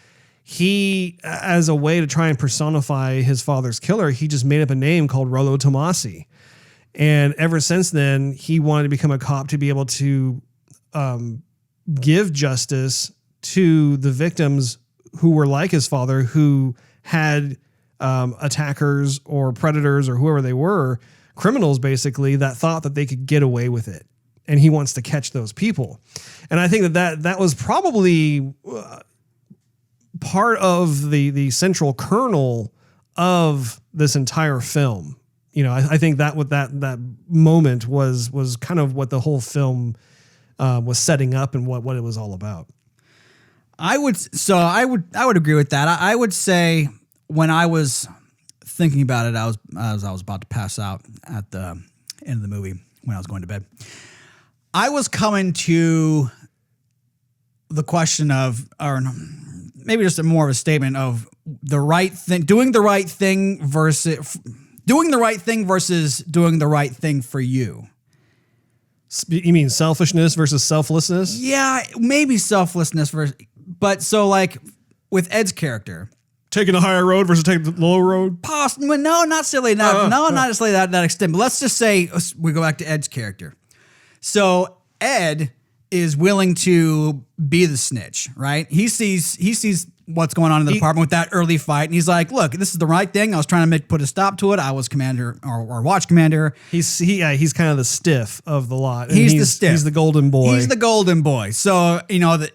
he, as a way to try and personify his father's killer, he just made up a name called Rollo Tomasi. And ever since then, he wanted to become a cop to be able to give justice to the victims who were like his father, who had attackers or predators or whoever they were, criminals basically, that thought that they could get away with it. And he wants to catch those people. And I think that was probably part of the central kernel of this entire film. You know, I think that what that moment was kind of what the whole film was setting up and what it was all about. I would agree with that. I would say when I was thinking about it, I was about to pass out at the end of the movie when I was going to bed. I was coming to the question of, or maybe just more of a statement of the right thing, doing the right thing versus doing the right thing for you. You mean selfishness versus selflessness? Yeah, maybe selflessness versus. But so, like, with Ed's character, taking the higher road versus taking the lower road? Possibly. No, not silly. Not necessarily that extent. But let's just say we go back to Ed's character. So Ed is willing to be the snitch, right? He sees what's going on in the department with that early fight, and he's like, "Look, this is the right thing. I was trying to put a stop to it. I was commander or watch commander." He's kind of the stiff of the lot. He's the stiff. He's the golden boy. He's the golden boy. So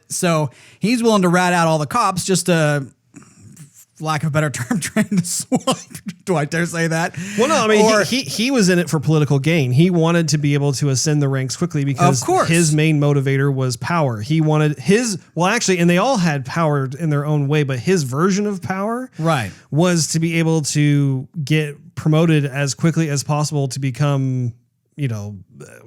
so he's willing to rat out all the cops just to, for lack of a better term, train the swamp. Do I dare say that? Well, no, I mean, he was in it for political gain. He wanted to be able to ascend the ranks quickly because of course his main motivator was power. He wanted and they all had power in their own way, but his version of power was to be able to get promoted as quickly as possible to become, you know,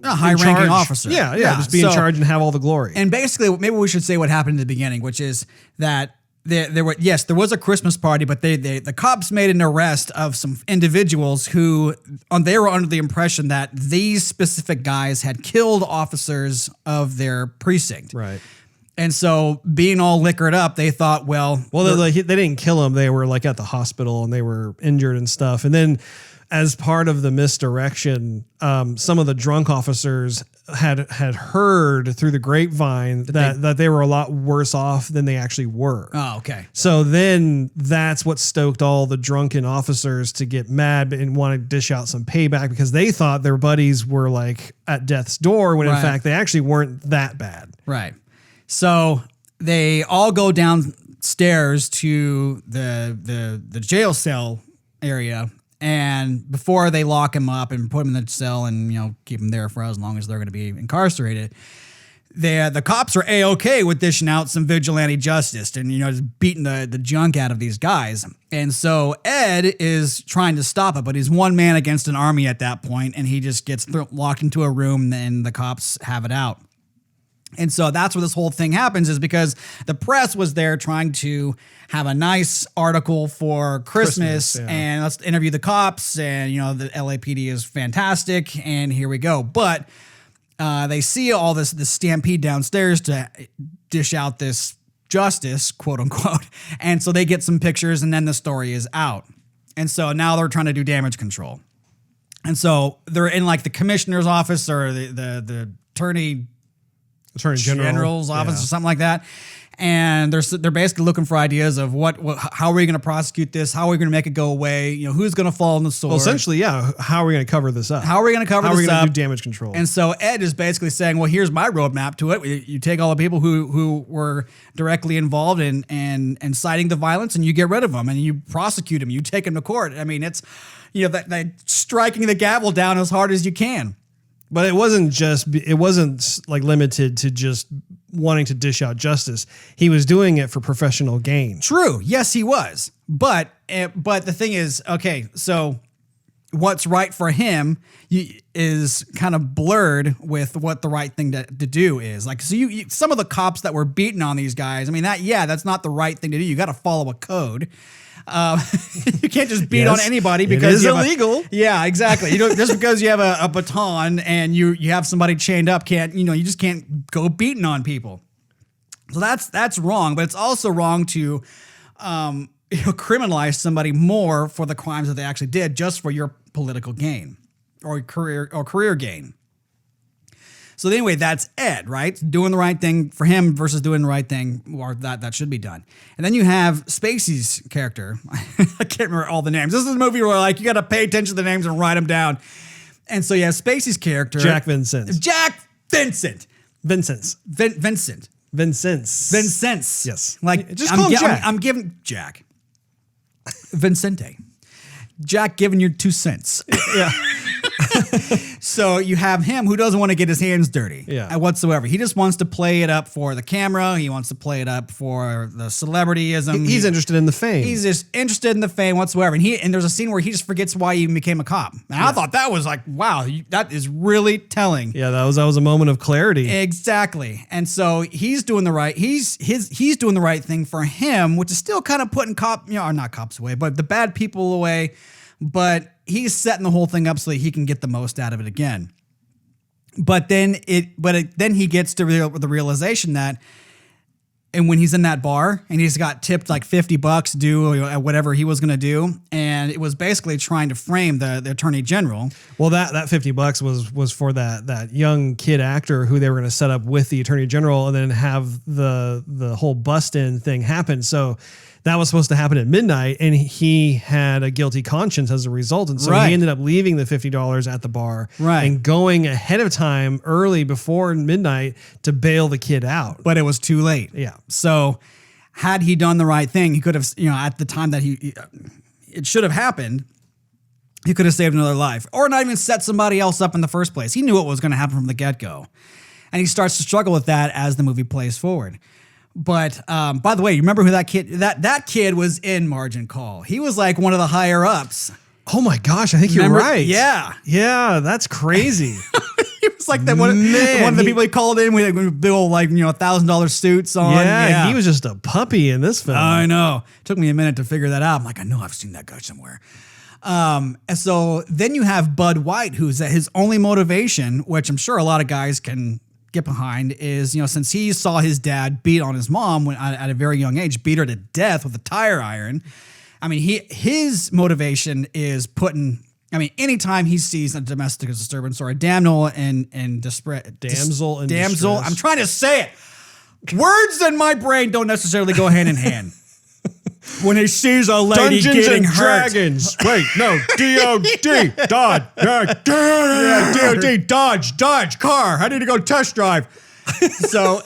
a high-ranking officer. Yeah, just be in charge and have all the glory. And basically, maybe we should say what happened in the beginning, which is that there was a Christmas party, but the cops made an arrest of some individuals who they were under the impression that these specific guys had killed officers of their precinct. Right. And so, being all liquored up, they thought, they didn't kill them. They were like at the hospital and they were injured and stuff. And then, as part of the misdirection, some of the drunk officers had heard through the grapevine that they were a lot worse off than they actually were. Oh, okay. So then that's what stoked all the drunken officers to get mad and want to dish out some payback because they thought their buddies were like at death's door when in fact they actually weren't that bad. Right. So they all go downstairs to the jail cell area. And before they lock him up and put him in the cell and, you know, keep him there for as long as they're going to be incarcerated, the cops are A-okay with dishing out some vigilante justice and, you know, just beating the junk out of these guys. And so Ed is trying to stop it, but he's one man against an army at that point, and he just gets locked into a room and the cops have it out. And so that's where this whole thing happens, is because the press was there trying to have a nice article for Christmas and let's interview the cops, and, you know, the LAPD is fantastic and here we go. But they see all this stampede downstairs to dish out this justice, quote unquote. And so they get some pictures and then the story is out. And so now they're trying to do damage control. And so they're in like the commissioner's office or the attorney general's office or something like that. And they're basically looking for ideas of how are we going to prosecute this? How are we going to make it go away? You know, who's going to fall on the sword? Well, essentially, yeah. How are we going to cover this up? How are we going to cover this up? How are we going to do damage control? And so Ed is basically saying, well, here's my roadmap to it. You take all the people who were directly involved in inciting the violence, and you get rid of them, and you prosecute them. You take them to court. I mean, it's, you know, that striking the gavel down as hard as you can. But it wasn't like limited to just wanting to dish out justice. He was doing it for professional gain. True. Yes, he was. But the thing is, okay, so what's right for him is kind of blurred with what the right thing to do is. Like, so you some of the cops that were beating on these guys, I mean, that's not the right thing to do. You got to follow a code. You can't just beat on anybody because it is illegal. Yeah, exactly. You don't just because you have a baton and you have somebody chained up, you just can't go beating on people. So that's wrong, but it's also wrong to criminalize somebody more for the crimes that they actually did just for your political gain or career gain. So anyway, that's Ed, right? Doing the right thing for him versus doing the right thing, or that should be done. And then you have Spacey's character. I can't remember all the names. This is a movie where like you got to pay attention to the names and write them down. And so you have Spacey's character, Jack Vincent. Yes. Like just call him Jack. I'm giving Jack. Vincente. Jack giving you 2 cents. Yeah. So you have him who doesn't want to get his hands dirty whatsoever. He just wants to play it up for the camera. He wants to play it up for the celebrityism. He's interested in the fame. He's just interested in the fame whatsoever. And there's a scene where he just forgets why he even became a cop. And I thought that was like, wow, that is really telling. Yeah, that was a moment of clarity. Exactly. And so he's doing the right. He's doing the right thing for him, which is still kind of putting not cops away, but the bad people away. But he's setting the whole thing up so that he can get the most out of it again. But then he gets to the realization that, and when he's in that bar and he's got tipped like $50 to do whatever he was going to do, and it was basically trying to frame the attorney general. Well, that $50 was for that young kid actor who they were going to set up with the attorney general, and then have the whole bust-in thing happen. So that was supposed to happen at midnight, and he had a guilty conscience as a result. And so he ended up leaving the $50 at the bar and going ahead of time early before midnight to bail the kid out. But it was too late. Yeah. So had he done the right thing, he could have, at the time that it should have happened, he could have saved another life, or not even set somebody else up in the first place. He knew what was going to happen from the get-go. And he starts to struggle with that as the movie plays forward. But by the way, you remember who that kid was in Margin Call? He was like one of the higher ups. Oh my gosh, I think you're right. Yeah. Yeah, that's crazy. He was like that one of the people he called in with big old $1,000 suits on. Yeah, he was just a puppy in this film. I know. Took me a minute to figure that out. I'm like, I know I've seen that guy somewhere. And so then you have Bud White, who's his only motivation, which I'm sure a lot of guys can get behind, is since he saw his dad beat on his mom at a very young age, beat her to death with a tire iron. I mean, his motivation is anytime he sees a domestic disturbance or a damsel in distress. I'm trying to say it. Words in my brain don't necessarily go hand in hand. When he sees a lady Dungeons getting and hurt. Dragons. Wait, no, D-O-D. Dodge. Yeah, D-O-D. Dodge. Car. I need to go test drive. So,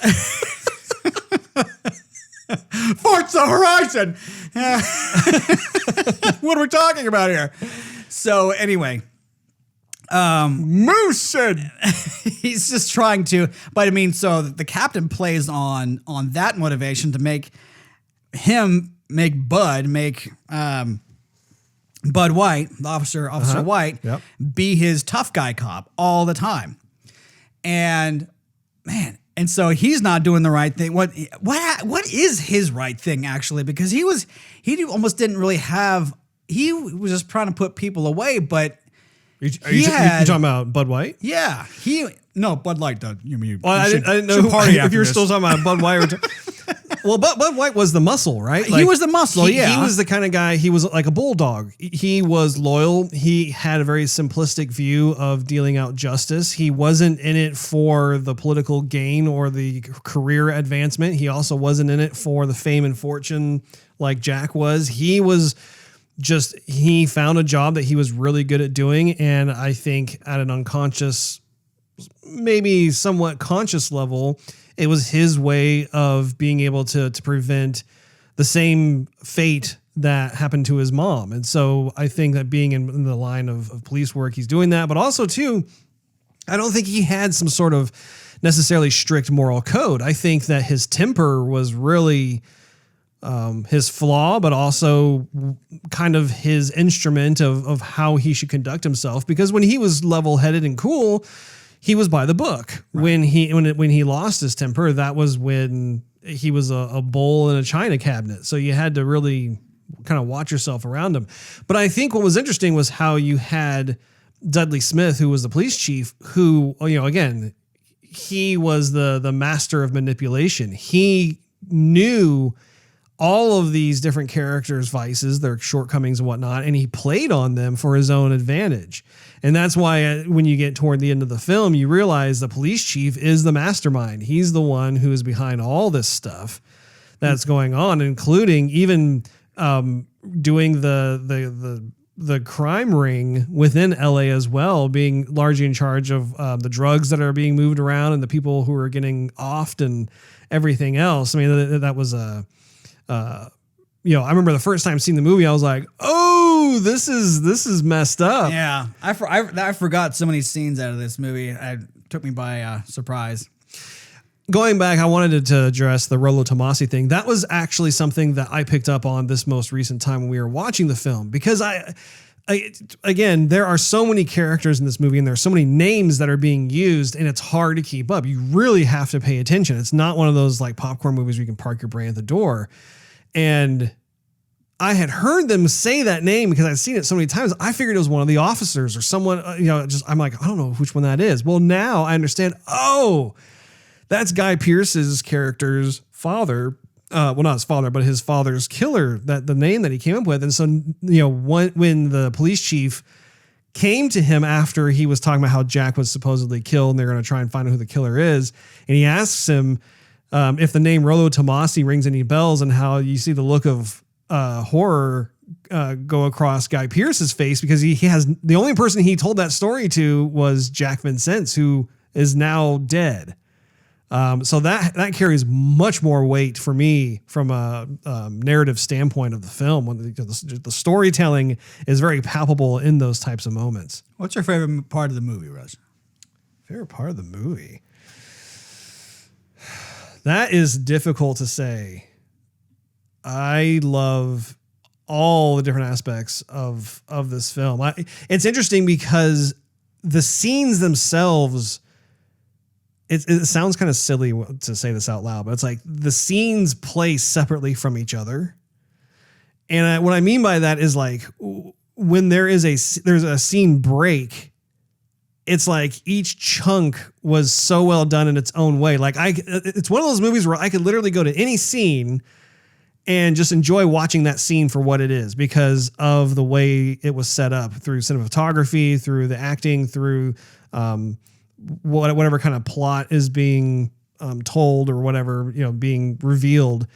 Forza Horizon. What are we talking about here? So, anyway. Moosin. He's just trying to, but I mean, so the captain plays on that motivation to make Bud White, the Officer White, be his tough guy cop all the time. And man, and so he's not doing the right thing. What is his right thing actually? Because he almost didn't really have. He was just trying to put people away, but you talking about Bud White? Yeah, Bud Light. You mean? Well, I didn't know if you were still talking about Bud White. Well, Bud White was the muscle, right? He was the muscle, he yeah. was the kind of guy, he was like a bulldog. He was loyal. He had a very simplistic view of dealing out justice. He wasn't in it for the political gain or the career advancement. He also wasn't in it for the fame and fortune like Jack was. He found a job that he was really good at doing. And I think at an unconscious, maybe somewhat conscious level, it was his way of being able to prevent the same fate that happened to his mom. And so I think that being in the line of police work, he's doing that. But also, too, I don't think he had some sort of necessarily strict moral code. I think that his temper was really his flaw, but also kind of his instrument of how he should conduct himself. Because when he was level-headed and cool, he was by the book. Right. When he lost his temper, that was when he was a bowl in a china cabinet. So you had to really kind of watch yourself around him. But I think what was interesting was how you had Dudley Smith, who was the police chief, who, again, he was the master of manipulation. He knew all of these different characters' vices, their shortcomings and whatnot, and he played on them for his own advantage. And that's why when you get toward the end of the film, you realize the police chief is the mastermind. He's the one who is behind all this stuff that's going on, including even doing the crime ring within LA as well, being largely in charge of the drugs that are being moved around and the people who are getting offed and everything else. I mean, that was I remember the first time seeing the movie, I was like, "Oh, this is messed up." Yeah, I forgot so many scenes out of this movie. It took me by surprise. Going back, I wanted to address the Rollo Tomasi thing. That was actually something that I picked up on this most recent time when we were watching the film, because again, there are so many characters in this movie and there are so many names that are being used, and it's hard to keep up. You really have to pay attention. It's not one of those like popcorn movies where you can park your brain at the door. And I had heard them say that name because I'd seen it so many times. I figured it was one of the officers or someone, I'm like, I don't know which one that is. Well, now I understand. Oh, that's Guy Pearce's character's father. Well, not his father, but his father's killer, that the name that he came up with. And so, when the police chief came to him after he was talking about how Jack was supposedly killed and they're going to try and find out who the killer is, and he asks him if the name Rollo Tomasi rings any bells, and how you see the look of horror go across Guy Pearce's face, because he has, the only person he told that story to was Jack Vincennes, who is now dead. So that carries much more weight for me from a narrative standpoint of the film, when the storytelling is very palpable in those types of moments. What's your favorite part of the movie, Russ? Favorite part of the movie? That is difficult to say. I love all the different aspects of this film. It's interesting because the scenes themselves, it sounds kind of silly to say this out loud, but it's like the scenes play separately from each other. And what I mean by that is, like, when there's a scene break, it's like each chunk was so well done in its own way. Like it's one of those movies where I could literally go to any scene and just enjoy watching that scene for what it is, because of the way it was set up through cinematography, through the acting, through whatever kind of plot is being told, or whatever, being revealed.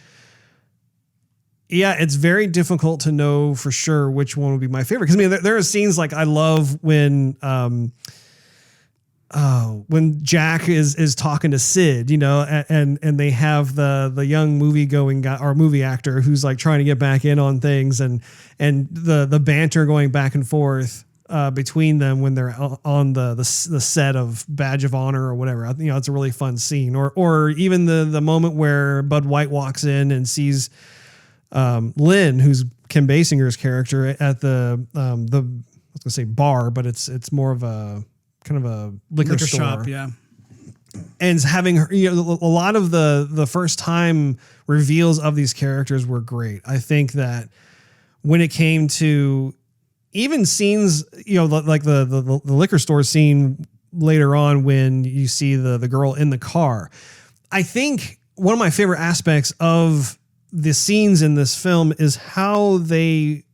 Yeah, it's very difficult to know for sure which one would be my favorite. Because there are scenes like I love when Jack is talking to Sid, and they have the young movie actor who's like trying to get back in on things, and the banter going back and forth between them when they're on the set of Badge of Honor or whatever. It's a really fun scene. Or even the moment where Bud White walks in and sees Lynn, who's Kim Basinger's character, at the I was gonna say bar, but it's more of a kind of a liquor store shop, yeah. And having her, a lot of the first time reveals of these characters were great. I think that when it came to even scenes, like the liquor store scene later on, when you see the girl in the car, I think one of my favorite aspects of the scenes in this film is how they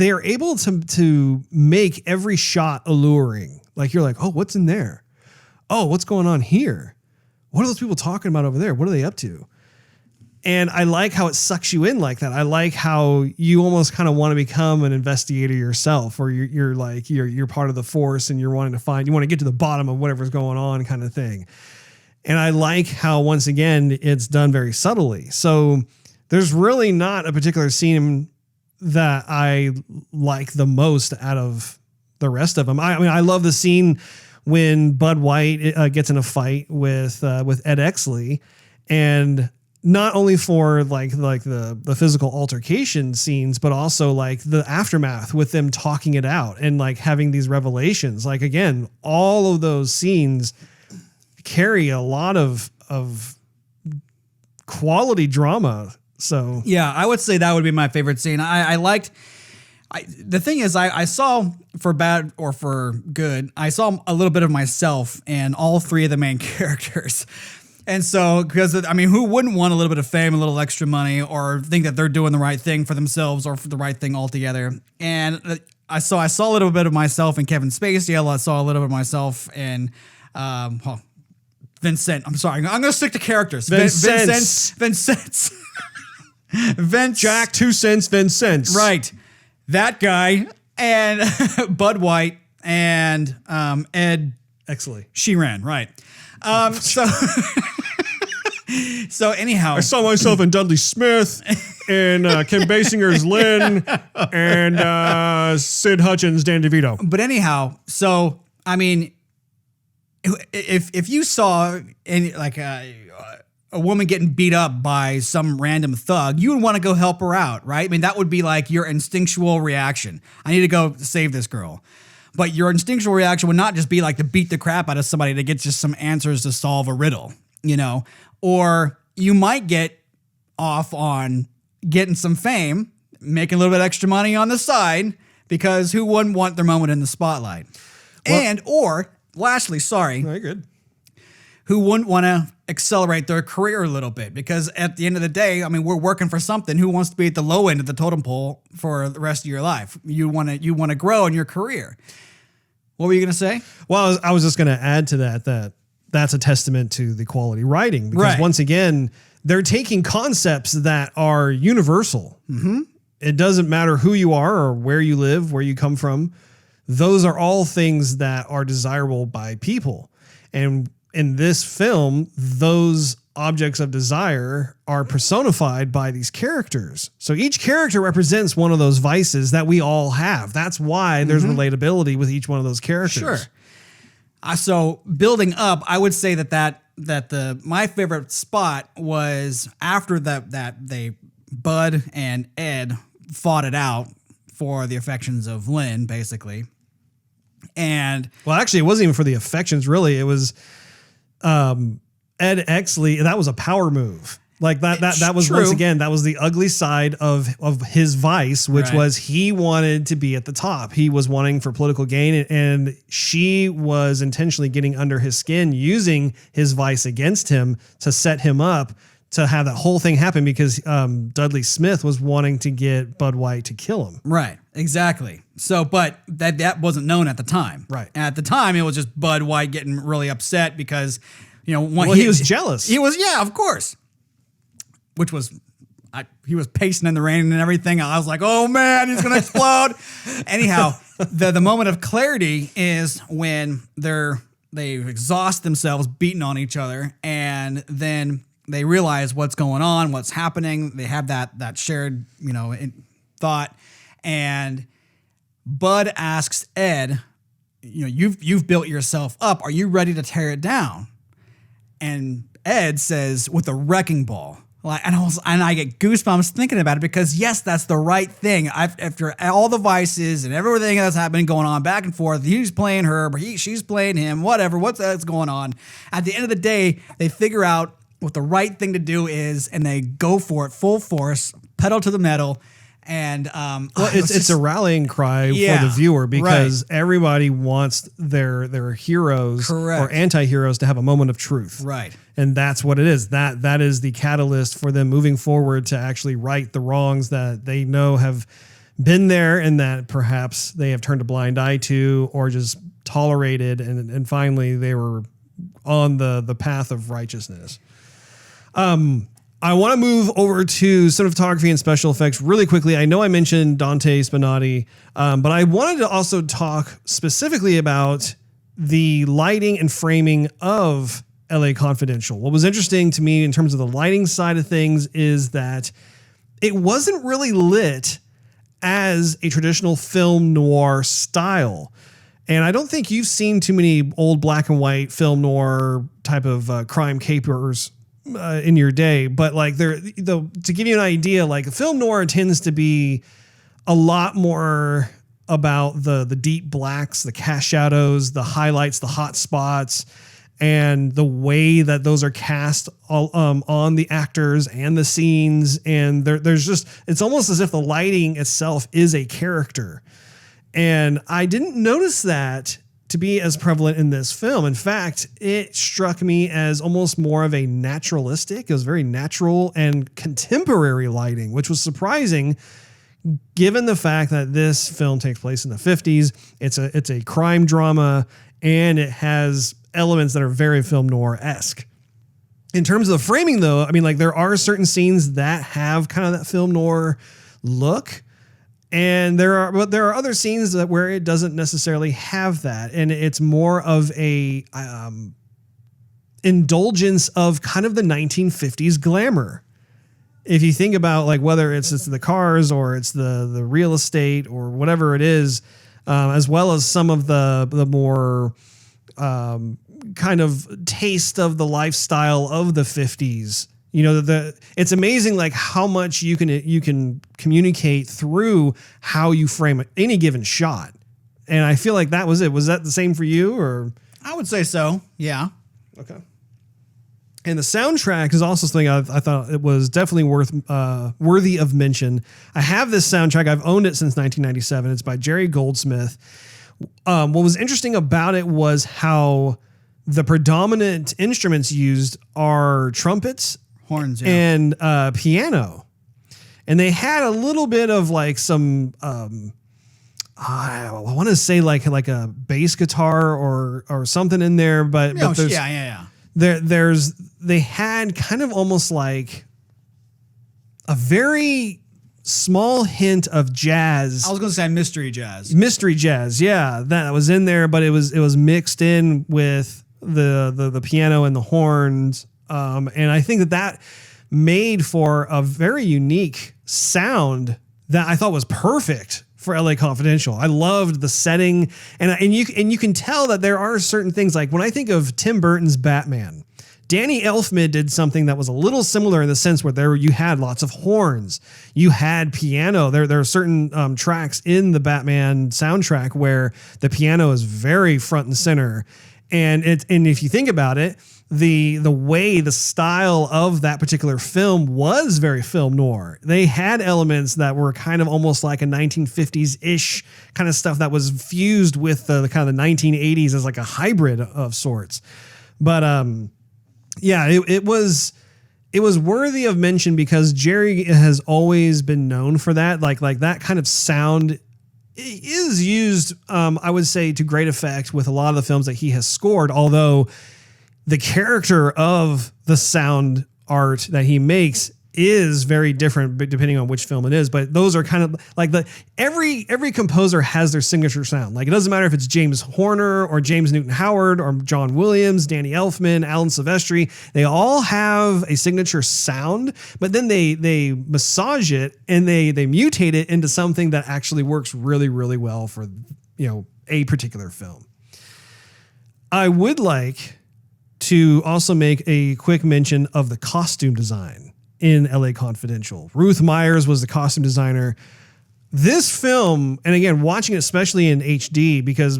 are able to make every shot alluring. Like you're like, oh, what's in there? Oh, what's going on here? What are those people talking about over there? What are they up to? And I like how it sucks you in like that. I like how you almost kind of want to become an investigator yourself, or you're part of the force and you want to get to the bottom of whatever's going on kind of thing. And I like how, once again, it's done very subtly. So there's really not a particular scene that I like the most out of the rest of them. I mean, I love the scene when Bud White gets in a fight with Ed Exley, and not only for like the physical altercation scenes, but also like the aftermath with them talking it out and like having these revelations. Like, again, all of those scenes carry a lot of quality drama. So yeah, I would say that would be my favorite scene. The thing is, I saw, for bad or for good, I saw a little bit of myself in all three of the main characters. And so, because, I mean, who wouldn't want a little bit of fame, a little extra money, or think that they're doing the right thing for themselves or for the right thing altogether? And I saw a little bit of myself in Kevin Spacey. I saw a little bit of myself in Vincent. I'm sorry. I'm going to stick to characters. Vincent. Jack 2 cents, Vincent. Right. That guy, and Bud White, and Ed Exley. Sheeran, right. So anyhow, I saw myself in Dudley Smith, and Kim Basinger's Lynn, and Sid Hutchins, Dan DeVito. But anyhow, so I mean, if you saw a woman getting beat up by some random thug, you would want to go help her out, right? I mean, that would be like your instinctual reaction. I need to go save this girl. But your instinctual reaction would not just be like to beat the crap out of somebody to get just some answers to solve a riddle, you know? Or you might get off on getting some fame, making a little bit extra money on the side, because who wouldn't want their moment in the spotlight? Well, lastly, sorry. Very good. Who wouldn't want to accelerate their career a little bit? Because at the end of the day, I mean, we're working for something. Who wants to be at the low end of the totem pole for the rest of your life? You want to grow in your career. What were you going to say? Well, I was just going to add to that's a testament to the quality writing, because once again, they're taking concepts that are universal. Mm-hmm. It doesn't matter who you are or where you live, where you come from. Those are all things that are desirable by people. And in this film, those objects of desire are personified by these characters. So each character represents one of those vices that we all have. That's why there's relatability with each one of those characters. Sure. So building up, I would say that my favorite spot was after that Bud and Ed fought it out for the affections of Lynn, basically. And well, actually, it wasn't even for the affections, really. It was Ed Exley. That was a power move. Like that was true. Once again, that was the ugly side of his vice, which was he wanted to be at the top. He was wanting for political gain, and she was intentionally getting under his skin, using his vice against him to set him up to have that whole thing happen, because Dudley Smith was wanting to get Bud White to kill him. Right, exactly. So, but that wasn't known at the time. Right. At the time, it was just Bud White getting really upset because, you know, he was jealous. He was, yeah, of course. Which was, he was pacing in the rain and everything. I was like, oh man, he's gonna explode. Anyhow, the moment of clarity is when they exhaust themselves beating on each other, and then they realize what's going on, what's happening. They have that shared, you know, thought. And Bud asks Ed, you know, you've built yourself up. Are you ready to tear it down? And Ed says, with a wrecking ball. And I get goosebumps thinking about it, because yes, that's the right thing. After all the vices and everything that's happening, going on back and forth, he's playing her, but she's playing him, whatever, that's going on. At the end of the day, they figure out what the right thing to do is, and they go for it full force, pedal to the metal, And well, it's a rallying cry for the viewer because everybody wants their heroes or anti-heroes to have a moment of truth. Right. And that's what it is. That is the catalyst for them moving forward to actually right the wrongs that they know have been there and that perhaps they have turned a blind eye to or just tolerated. And finally they were on the path of righteousness. I want to move over to cinematography and special effects really quickly. I know I mentioned Dante Spinotti, but I wanted to also talk specifically about the lighting and framing of LA Confidential. What was interesting to me in terms of the lighting side of things is that it wasn't really lit as a traditional film noir style. And I don't think you've seen too many old black and white film noir type of crime capers in your day, but like to give you an idea, like film noir tends to be a lot more about the deep blacks, the cast shadows, the highlights, the hot spots, and the way that those are cast on the actors and the scenes. And there's just, it's almost as if the lighting itself is a character. And I didn't notice that to be as prevalent in this film. In fact, it struck me as almost more of a naturalistic. It was very natural and contemporary lighting, which was surprising given the fact that this film takes place in the 50s. It's a crime drama and it has elements that are very film noir-esque. In terms of the framing though, I mean, like there are certain scenes that have kind of that film noir look. And there are other scenes where it doesn't necessarily have that. And it's more of a indulgence of kind of the 1950s glamour. If you think about like whether it's the cars or it's the real estate or whatever it is, as well as some of the more kind of taste of the lifestyle of the 50s. You know, it's amazing like how much you can communicate through how you frame any given shot. And I feel like that was it. Was that the same for you or? I would say so. Yeah. Okay. And the soundtrack is also something I thought it was definitely worthy of mention. I have this soundtrack. I've owned it since 1997. It's by Jerry Goldsmith. What was interesting about it was how the predominant instruments used are trumpets, horns, and piano. And they had a little bit of like some, I want to say like a bass guitar or something in there, but there's, they had kind of almost like a very small hint of jazz. I was going to say mystery jazz. Mystery jazz. Yeah. That was in there, but it was mixed in with the piano and the horns. And I think that made for a very unique sound that I thought was perfect for LA Confidential. I loved the setting and you can tell that there are certain things like when I think of Tim Burton's Batman, Danny Elfman did something that was a little similar in the sense where you had lots of horns, you had piano. There are certain tracks in the Batman soundtrack where the piano is very front and center. And if you think about it, the way the style of that particular film was very film noir. They had elements that were kind of almost like a 1950s-ish kind of stuff that was fused with the kind of the 1980s as like a hybrid of sorts. But yeah, it was worthy of mention because Jerry has always been known for that. Like that kind of sound is used, I would say, to great effect with a lot of the films that he has scored, although the character of the sound art that he makes is very different depending on which film it is. But those are kind of like every composer has their signature sound. Like it doesn't matter if it's James Horner or James Newton Howard or John Williams, Danny Elfman, Alan Silvestri. They all have a signature sound, but then they massage it and they mutate it into something that actually works really, really well for, you know, a particular film. I would like to also make a quick mention of the costume design in LA Confidential. Ruth Myers was the costume designer. This film, and again, watching it especially in HD because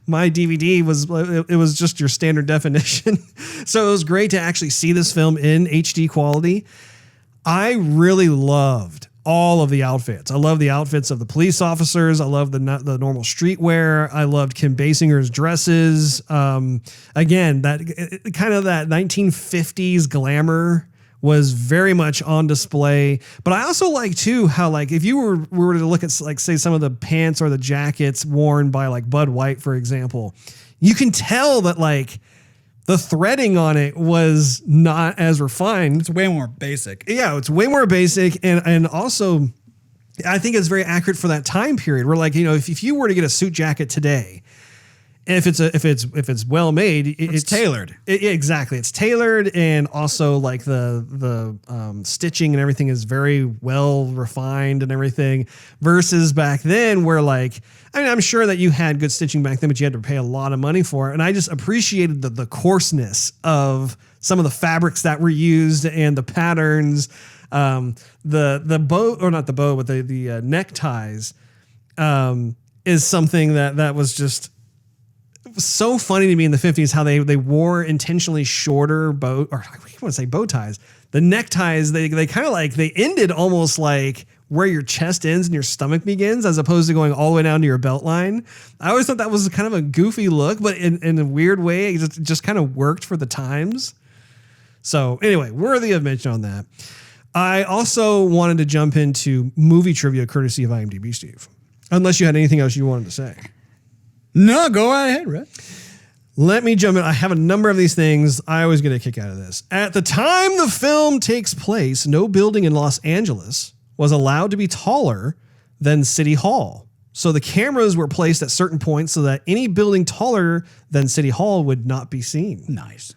my DVD was just your standard definition. So it was great to actually see this film in HD quality. I really loved all of the outfits. I love the outfits of the police officers. I love the normal streetwear. I loved Kim Basinger's dresses. Again, that kind of that 1950s glamour was very much on display. But I also like too how, like, if you were to look at, like, say some of the pants or the jackets worn by like Bud White, for example, you can tell that like the threading on it was not as refined. It's way more basic. Yeah, it's way more basic, and also I think it's very accurate for that time period. Where, like, you know, if you were to get a suit jacket today, if it's well made, it's tailored. Exactly, it's tailored, and also like the stitching and everything is very well refined and everything. Versus back then, where, like, I mean, I'm sure that you had good stitching back then, but you had to pay a lot of money for it. And I just appreciated the coarseness of some of the fabrics that were used and the patterns. The bow, or not the bow, but the neckties is something that was just so funny to me in the 50s, how they wore intentionally shorter bow, or I want to say bow ties. The neckties, they kind of like, they ended almost like where your chest ends and your stomach begins, as opposed to going all the way down to your belt line. I always thought that was kind of a goofy look, but in a weird way, it just kind of worked for the times. So anyway, worthy of mention on that. I also wanted to jump into movie trivia courtesy of IMDb, Steve. Unless you had anything else you wanted to say. No, go ahead, Red. Let me jump in. I have a number of these things. I always get a kick out of this. At the time the film takes place, no building in Los Angeles was allowed to be taller than City Hall. So the cameras were placed at certain points so that any building taller than City Hall would not be seen. Nice.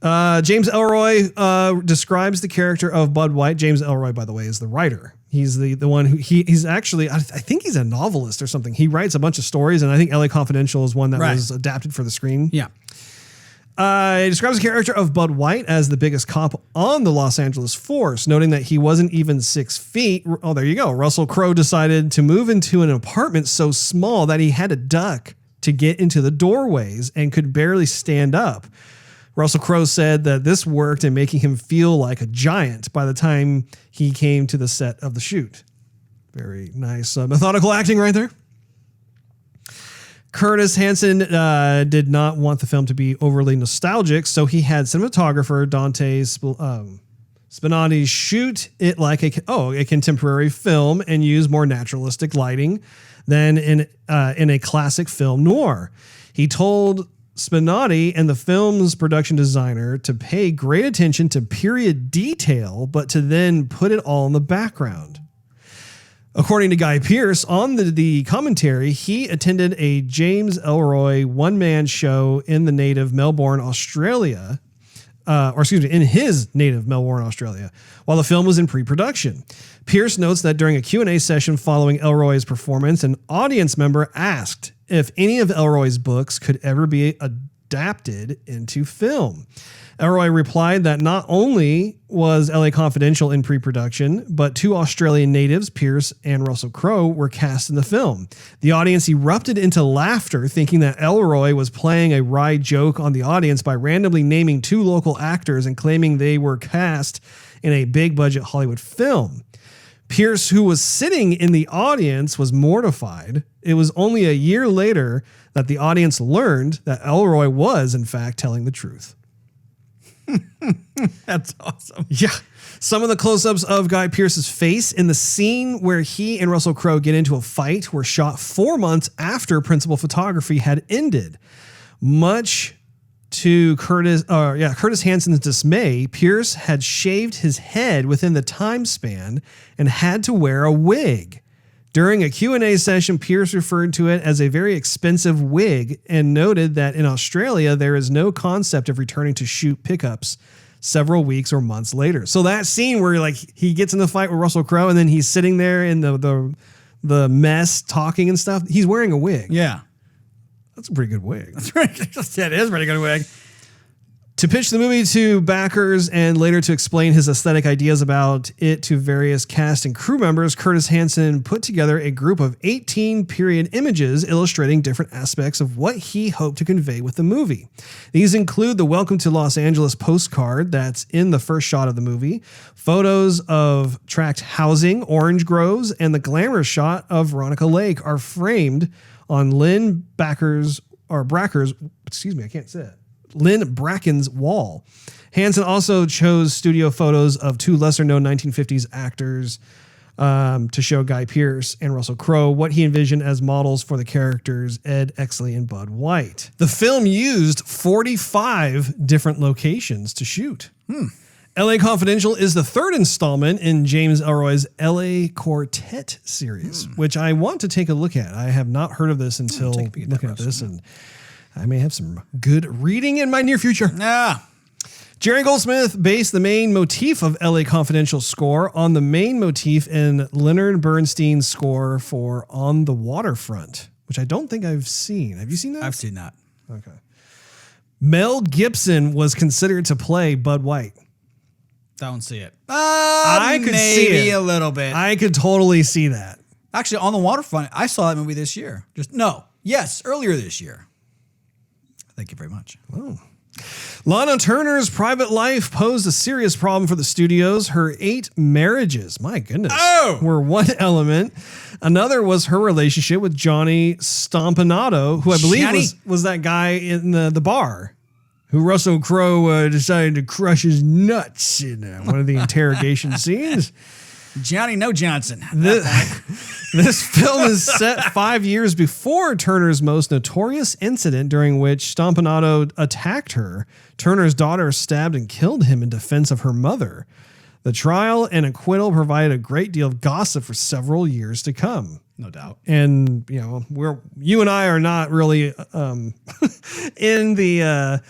James Ellroy describes the character of Bud White. James Ellroy, by the way, is the writer. He's the one who he's actually, I think he's a novelist or something. He writes a bunch of stories, and I think LA Confidential is one that was adapted for the screen. Yeah. He describes the character of Bud White as the biggest cop on the Los Angeles force, noting that he wasn't even 6 feet. Oh, there you go. Russell Crowe decided to move into an apartment so small that he had to duck to get into the doorways and could barely stand up. Russell Crowe said that this worked in making him feel like a giant by the time he came to the set of the shoot. Very nice methodical acting right there. Curtis Hanson did not want the film to be overly nostalgic, so he had cinematographer Dante Spinati shoot it like a contemporary film and use more naturalistic lighting than in a classic film noir. He told Spinati and the film's production designer to pay great attention to period detail, but to then put it all in the background. According to Guy Pearce, on the commentary, he attended a James Ellroy one-man show in the native Melbourne, Australia, in his native Melbourne, Australia, while the film was in pre-production. Pearce notes that during a Q&A session following Ellroy's performance, an audience member asked if any of Ellroy's books could ever be adapted into film. Ellroy replied that not only was LA Confidential in pre-production, but 2 Australian natives, Pearce and Russell Crowe, were cast in the film. The audience erupted into laughter, thinking that Ellroy was playing a wry joke on the audience by randomly naming 2 local actors and claiming they were cast in a big-budget Hollywood film. Pearce, who was sitting in the audience, was mortified. It was only a year later that the audience learned that Ellroy was, in fact, telling the truth. That's awesome. Yeah. Some of the close-ups of Guy Pearce's face in the scene where he and Russell Crowe get into a fight were shot 4 months after principal photography had ended. Much to Curtis Hanson's dismay, Pearce had shaved his head within the time span and had to wear a wig. During a Q&A session, Pearce referred to it as a very expensive wig and noted that in Australia, there is no concept of returning to shoot pickups several weeks or months later. So that scene where like he gets in the fight with Russell Crowe and then he's sitting there in the mess talking and stuff, he's wearing a wig. Yeah. That's a pretty good wig. That's right. Yeah, it is a pretty good wig. To pitch the movie to backers and later to explain his aesthetic ideas about it to various cast and crew members, Curtis Hanson put together a group of 18 period images illustrating different aspects of what he hoped to convey with the movie. These include the Welcome to Los Angeles postcard that's in the first shot of the movie, photos of tract housing, orange groves, and the glamorous shot of Veronica Lake are framed on Lynn Bracker's, Lynn Bracken's wall. Hanson also chose studio photos of two lesser-known 1950s actors to show Guy Pearce and Russell Crowe what he envisioned as models for the characters Ed, Exley, and Bud White. The film used 45 different locations to shoot. LA Confidential is the third installment in James Ellroy's LA Quartet series, which I want to take a look at. I have not heard of this until looking at this, and I may have some good reading in my near future. Yeah. Jerry Goldsmith based the main motif of LA Confidential score on the main motif in Leonard Bernstein's score for On the Waterfront, which I don't think I've seen. Have you seen that? I've seen that. Okay. Mel Gibson was considered to play Bud White. Don't see it. I could see maybe it. a little bit. I could totally see that. Actually, On the Waterfront, I saw that movie this year. Earlier this year. Thank you very much. Oh. Lana Turner's private life posed a serious problem for the studios. Her 8 marriages, my goodness, were one element. Another was her relationship with Johnny Stompanato, who I believe was that guy in the bar who Russell Crowe decided to crush his nuts in one of the interrogation scenes. Johnny No Johnson. This film is set 5 years before Turner's most notorious incident, during which Stompanato attacked her. Turner's daughter stabbed and killed him in defense of her mother. The trial and acquittal provided a great deal of gossip for several years to come. No doubt. And you and I are not really in the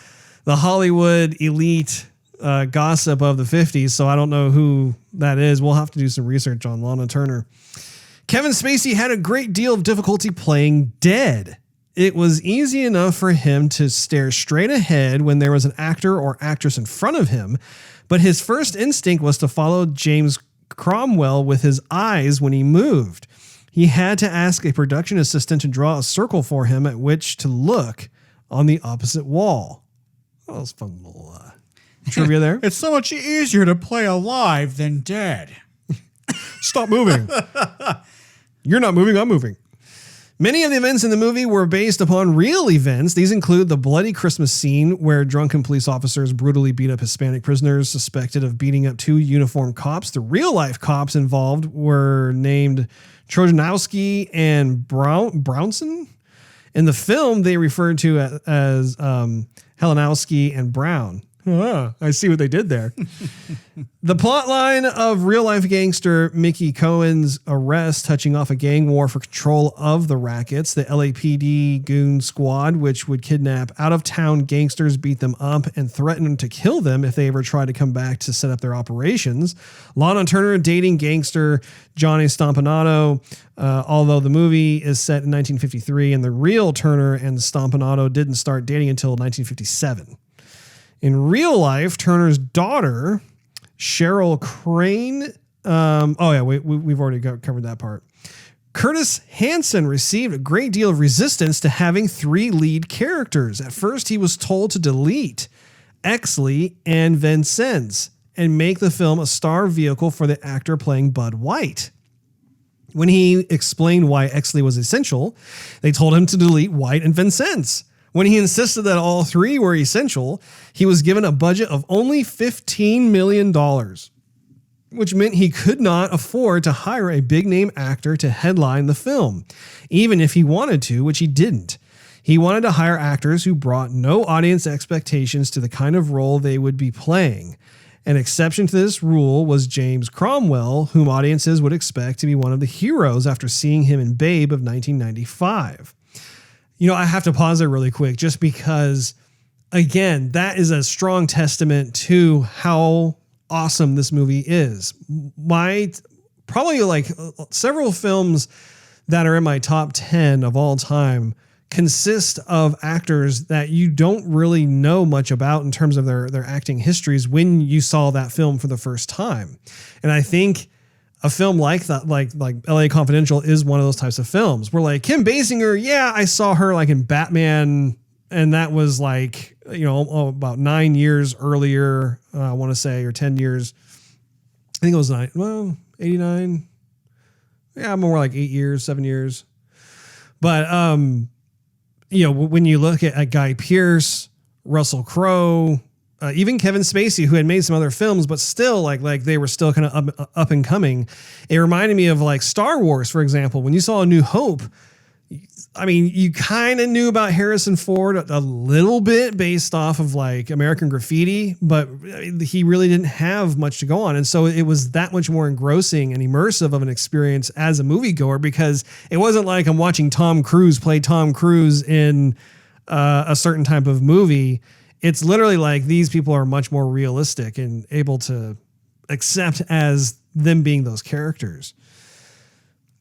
Hollywood elite gossip of the 50s, so I don't know who that is. We'll have to do some research on Lana Turner. Kevin Spacey had a great deal of difficulty playing dead. It was easy enough for him to stare straight ahead when there was an actor or actress in front of him, but his first instinct was to follow James Cromwell with his eyes when he moved. He had to ask a production assistant to draw a circle for him at which to look on the opposite wall. That was a fun little trivia there. It's so much easier to play alive than dead. Stop moving. You're not moving, I'm moving. Many of the events in the movie were based upon real events. These include the bloody Christmas scene where drunken police officers brutally beat up Hispanic prisoners suspected of beating up 2 uniformed cops. The real-life cops involved were named Trojanowski and Brownson. In the film, they referred to as Helenowski and Brown. I see what they did there. The plot line of real-life gangster Mickey Cohen's arrest touching off a gang war for control of the rackets. The LAPD goon squad, which would kidnap out-of-town gangsters, beat them up, and threaten to kill them if they ever tried to come back to set up their operations. Lana Turner dating gangster Johnny Stompanato, although the movie is set in 1953, and the real Turner and Stompanato didn't start dating until 1957. In real life, Turner's daughter, Cheryl Crane, we've already covered that part. Curtis Hanson received a great deal of resistance to having 3 lead characters. At first, he was told to delete Exley and Vincennes and make the film a star vehicle for the actor playing Bud White. When he explained why Exley was essential, they told him to delete White and Vincennes. When he insisted that all 3 were essential, he was given a budget of only $15 million, which meant he could not afford to hire a big-name actor to headline the film, even if he wanted to, which he didn't. He wanted to hire actors who brought no audience expectations to the kind of role they would be playing. An exception to this rule was James Cromwell, whom audiences would expect to be one of the heroes after seeing him in Babe of 1995. I have to pause there really quick just because, again, that is a strong testament to how awesome this movie is. Probably several films that are in my top 10 of all time consist of actors that you don't really know much about in terms of their acting histories when you saw that film for the first time. And I think a film like that, like LA Confidential, is one of those types of films where like Kim Basinger, yeah, I saw her like in Batman, and that was like, you know, about 9 years earlier, I want to say, or 10 years. I think it was 89. Yeah, more like 8 years, 7 years. But, you know, when you look at Guy Pearce, Russell Crowe, even Kevin Spacey, who had made some other films, but still like they were still kind of up and coming. It reminded me of like Star Wars, for example. When you saw A New Hope, I mean, you kind of knew about Harrison Ford a little bit based off of like American Graffiti, but he really didn't have much to go on. And so it was that much more engrossing and immersive of an experience as a moviegoer, because it wasn't like I'm watching Tom Cruise play Tom Cruise in a certain type of movie. It's literally like these people are much more realistic and able to accept as them being those characters.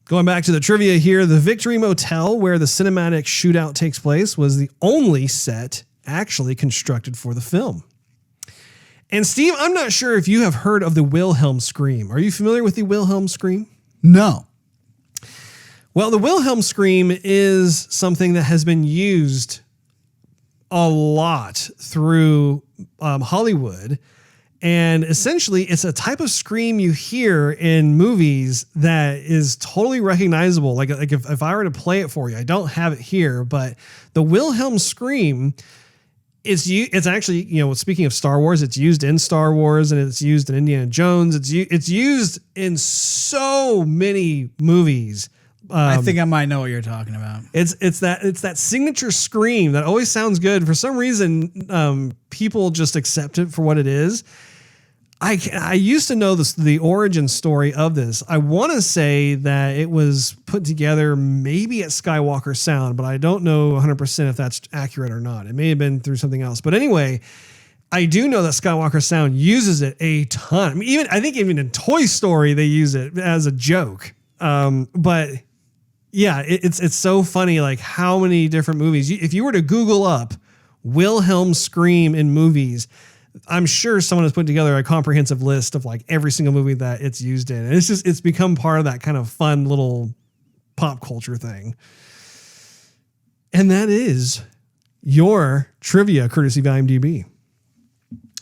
Going back to the trivia here, the Victory Motel, where the cinematic shootout takes place, was the only set actually constructed for the film. And Steve, I'm not sure if you have heard of the Wilhelm scream. Are you familiar with the Wilhelm scream? No. Well, the Wilhelm scream is something that has been used a lot through Hollywood. And essentially, it's a type of scream you hear in movies that is totally recognizable. Like if I were to play it for you, I don't have it here, but the Wilhelm scream it's actually, you know, speaking of Star Wars, it's used in Star Wars and it's used in Indiana Jones. It's used in so many movies. I think I might know what you're talking about. It's that signature scream that always sounds good. For some reason, people just accept it for what it is. I used to know the origin story of this. I want to say that it was put together maybe at Skywalker Sound, but I don't know 100% if that's accurate or not. It may have been through something else. But anyway, I do know that Skywalker Sound uses it a ton. I mean, I think even in Toy Story, they use it as a joke. But yeah, it's so funny, like how many different movies. If you were to Google up Wilhelm scream in movies, I'm sure someone has put together a comprehensive list of like every single movie that it's used in. And it's become part of that kind of fun little pop culture thing. And that is your trivia courtesy of IMDb.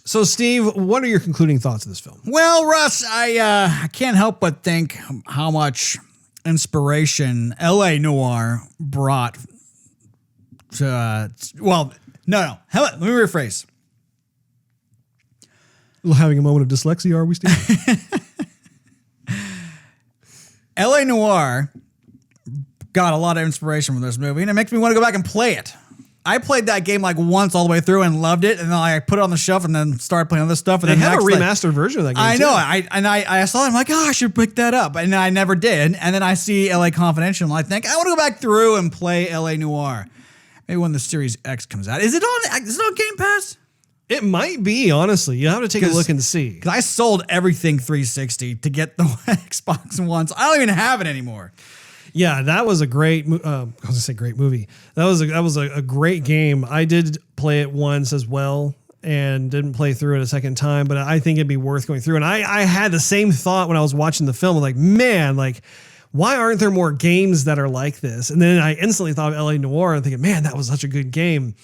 So Steve, what are your concluding thoughts of this film? Well, Russ, I can't help but think how much inspiration LA Noire brought to, no. Let me rephrase. Having a moment of dyslexia, are we, Steve? LA Noire got a lot of inspiration from this movie, and it makes me want to go back and play it. I played that game like once all the way through and loved it, and then I put it on the shelf and then started playing other stuff. And they then have a remastered version of that game. I know. I saw it. I'm like, oh, I should pick that up, and I never did. And then I see LA Confidential, and I think I want to go back through and play LA Noire. Maybe when the Series X comes out. Is it on Game Pass? It might be, honestly. You have to take a look and see. Because I sold everything 360 to get the Xbox One. I don't even have it anymore. Yeah, that was a great. I was gonna say great movie. That was a great game. I did play it once as well, and didn't play through it a second time. But I think it'd be worth going through. And I had the same thought when I was watching the film. Like, man, like, why aren't there more games that are like this? And then I instantly thought of LA Noire and thinking, man, that was such a good game.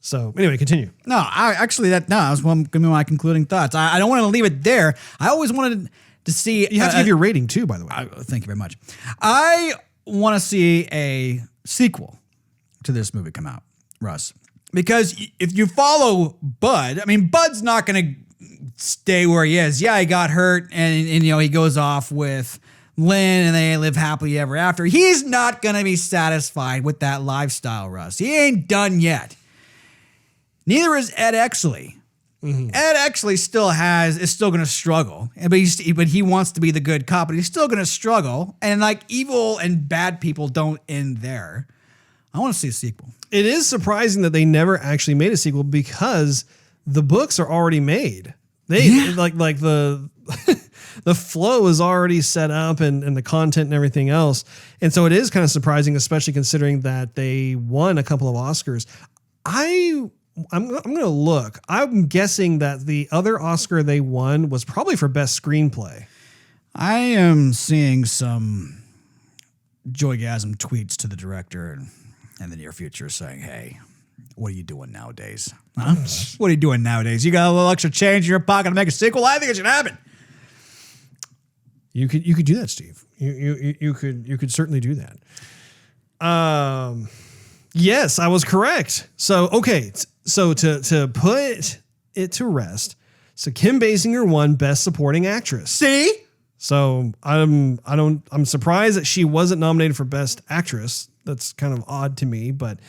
So anyway, continue. No, that was going to be my concluding thoughts. I don't want to leave it there. I always wanted to see. You have to give your rating too, by the way. Thank you very much. I want to see a sequel to this movie come out, Russ, because if you follow Bud, I mean, Bud's not going to stay where he is. Yeah, he got hurt, and you know he goes off with Lynn, and they live happily ever after. He's not going to be satisfied with that lifestyle, Russ. He ain't done yet. Neither is Ed Exley. Mm-hmm. Ed Exley is still going to struggle, but he wants to be the good cop, but he's still going to struggle. And like evil and bad people don't end there. I want to see a sequel. It is surprising that they never actually made a sequel because the books are already made. Like the the flow is already set up and the content and everything else. And so it is kind of surprising, especially considering that they won a couple of Oscars. I'm going to look. I'm guessing that the other Oscar they won was probably for best screenplay. I am seeing some Joygasm tweets to the director in the near future saying, hey, what are you doing nowadays? Huh? What are you doing nowadays? You got a little extra change in your pocket to make a sequel? I think it should happen. You could do that, Steve. You could certainly do that. Yes, I was correct. So okay, so to put it to rest, so Kim Basinger won Best Supporting Actress. See? So I'm surprised that she wasn't nominated for Best Actress. That's kind of odd to me, but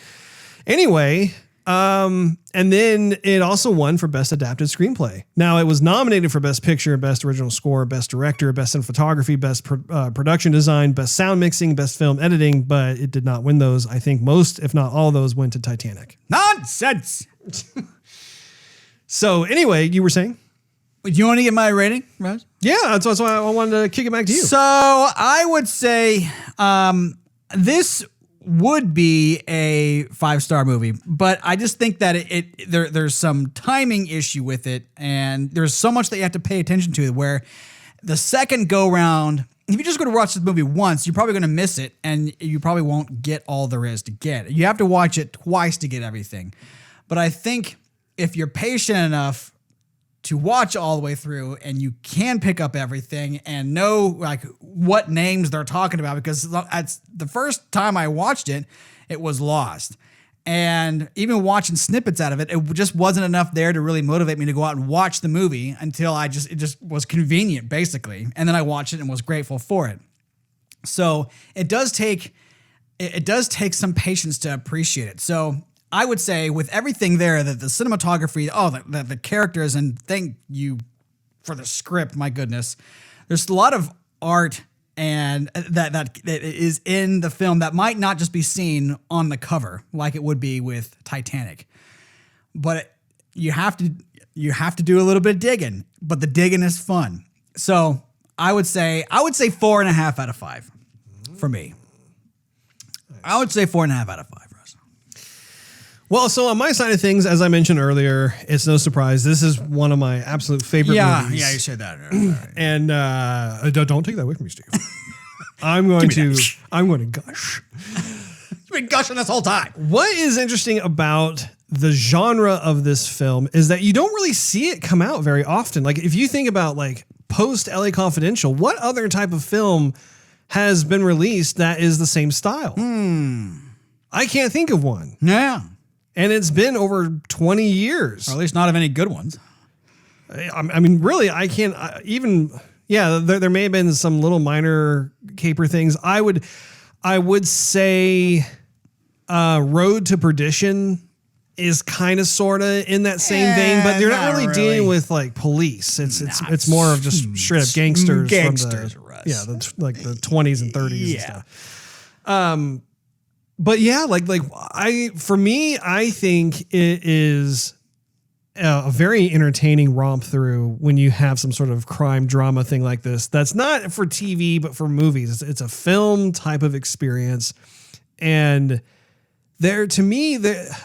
anyway. And then it also won for Best Adapted Screenplay. Now it was nominated for Best Picture, Best Original Score, Best Director, Best Cinematography, Best Production Design, Best Sound Mixing, Best Film Editing, but it did not win those. I think most, if not all of those, went to Titanic. Nonsense. So anyway, you were saying? Do you want to get my rating, Russ? Yeah, that's why I wanted to kick it back to you. So I would say this would be a 5-star movie, but I just think that there's some timing issue with it, and there's so much that you have to pay attention to where the second go round, if you just go to watch this movie once, you're probably going to miss it, and you probably won't get all there is to get. You have to watch it twice to get everything. But I think if you're patient enough to watch all the way through, and you can pick up everything and know like what names they're talking about, because that's the first time I watched it, it was lost. And even watching snippets out of it, it just wasn't enough there to really motivate me to go out and watch the movie until it just was convenient, basically. And then I watched it and was grateful for it. So it does take some patience to appreciate it. So I would say with everything there, that the cinematography, the characters, and thank you for the script, my goodness. There's a lot of art and that is in the film that might not just be seen on the cover like it would be with Titanic. But you have to do a little bit of digging, but the digging is fun. So I would say 4.5 out of 5 for me. I would say 4.5 out of 5. Well, so on my side of things, as I mentioned earlier, it's no surprise. This is one of my absolute favorite movies. Yeah, you said that. And don't take that away from me, Steve. I'm going to gush. You've been gushing this whole time. What is interesting about the genre of this film is that you don't really see it come out very often. Like if you think about like post LA Confidential, what other type of film has been released that is the same style? I can't think of one. Yeah. And it's been over 20 years. Or at least not of any good ones. I mean, really, I can't even, there may have been some little minor caper things. I would say Road to Perdition is kind of sort of in that same vein, but they're not really dealing with like police. It's more of just straight up gangsters from the, Russ. like the 20s and 30s and stuff. But yeah, for me, I think it is a very entertaining romp through when you have some sort of crime drama thing like this. That's not for TV, but for movies. It's a film type of experience. And to me,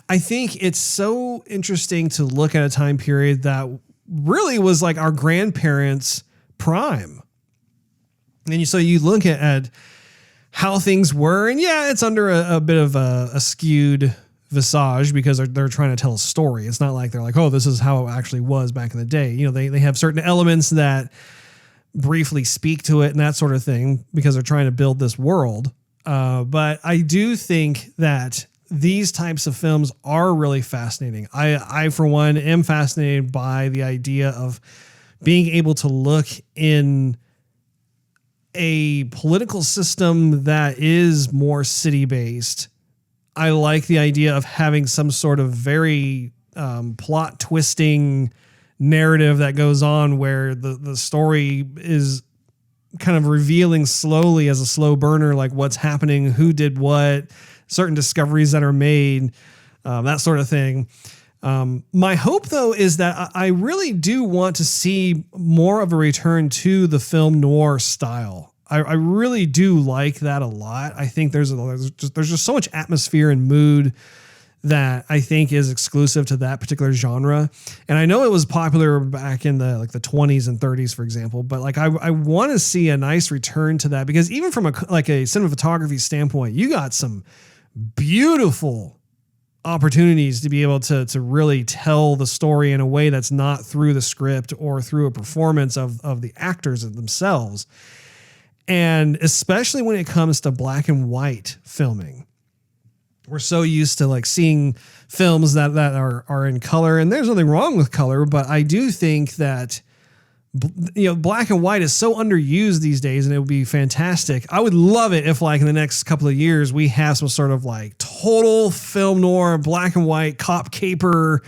I think it's so interesting to look at a time period that really was like our grandparents' prime. And so you look at how things were, and it's under a bit of a skewed visage because they're trying to tell a story. It's not like they're like, oh, this is how it actually was back in the day. You know, they have certain elements that briefly speak to it and that sort of thing because they're trying to build this world. But I do think that these types of films are really fascinating. I for one, am fascinated by the idea of being able to look in a political system that is more city-based. I like the idea of having some sort of very plot twisting narrative that goes on where the story is kind of revealing slowly as a slow burner, like what's happening, who did what, certain discoveries that are made, that sort of thing. My hope, though, is that I really do want to see more of a return to the film noir style. I really do like that a lot. I think there's just so much atmosphere and mood that I think is exclusive to that particular genre. And I know it was popular back in the 20s and 30s, for example, but like I want to see a nice return to that, because even from a cinematography standpoint, you got some beautiful opportunities to be able to really tell the story in a way that's not through the script or through a performance of the actors themselves. And especially when it comes to black and white filming, we're so used to like seeing films that are in color, and there's nothing wrong with color, but I do think that, you know, black and white is so underused these days, and it would be fantastic. I would love it if like in the next couple of years, we have some sort of like total film noir, black and white cop caper,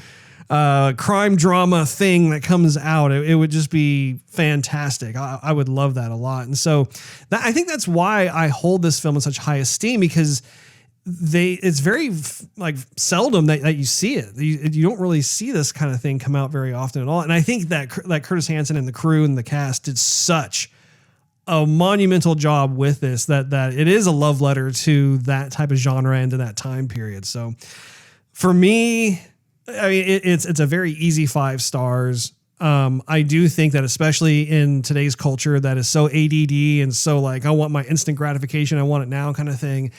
crime drama thing that comes out. It would just be fantastic. I would love that a lot. And so I think that's why I hold this film in such high esteem, because it's very like seldom that you see it. You don't really see this kind of thing come out very often at all. And I think that Curtis Hanson and the crew and the cast did such a monumental job with this, that it is a love letter to that type of genre and to that time period. So for me, I mean, it's a very easy 5 stars. I do think that, especially in today's culture that is so ADD and so like, I want my instant gratification, I want it now kind of thing,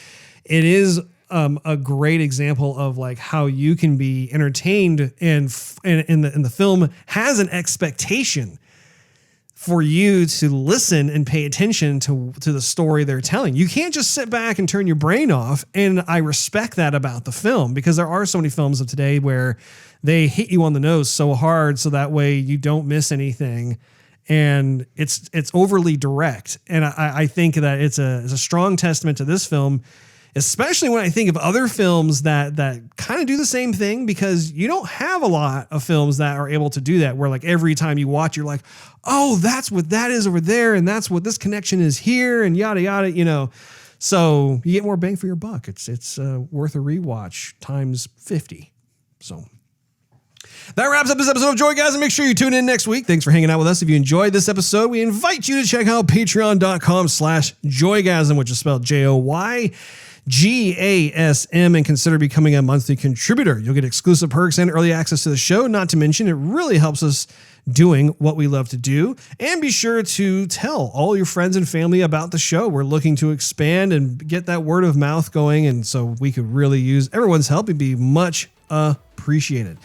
it is a great example of like how you can be entertained, and in the film has an expectation for you to listen and pay attention to the story they're telling. You can't just sit back and turn your brain off. And I respect that about the film, because there are so many films of today where they hit you on the nose so hard so that way you don't miss anything. And it's overly direct. And I think that it's a strong testament to this film, especially when I think of other films that kind of do the same thing, because you don't have a lot of films that are able to do that, where like every time you watch, you're like, oh, that's what that is over there, and that's what this connection is here, and yada, yada, you know. So you get more bang for your buck. It's worth a rewatch times 50. So that wraps up this episode of Joygasm. Make sure you tune in next week. Thanks for hanging out with us. If you enjoyed this episode, we invite you to check out patreon.com/Joygasm, which is spelled JOYGASM, and consider becoming a monthly contributor. You'll get exclusive perks and early access to the show. Not to mention, it really helps us doing what we love to do. And be sure to tell all your friends and family about the show. We're looking to expand and get that word of mouth going, and so we could really use everyone's help. It'd be much appreciated.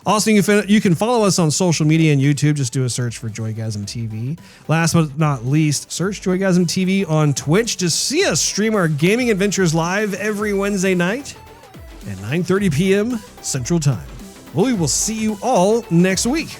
Also, you can follow us on social media and YouTube. Just do a search for Joygasm TV. Last but not least, search Joygasm TV on Twitch to see us stream our gaming adventures live every Wednesday night at 9:30 p.m. Central Time. We will see you all next week.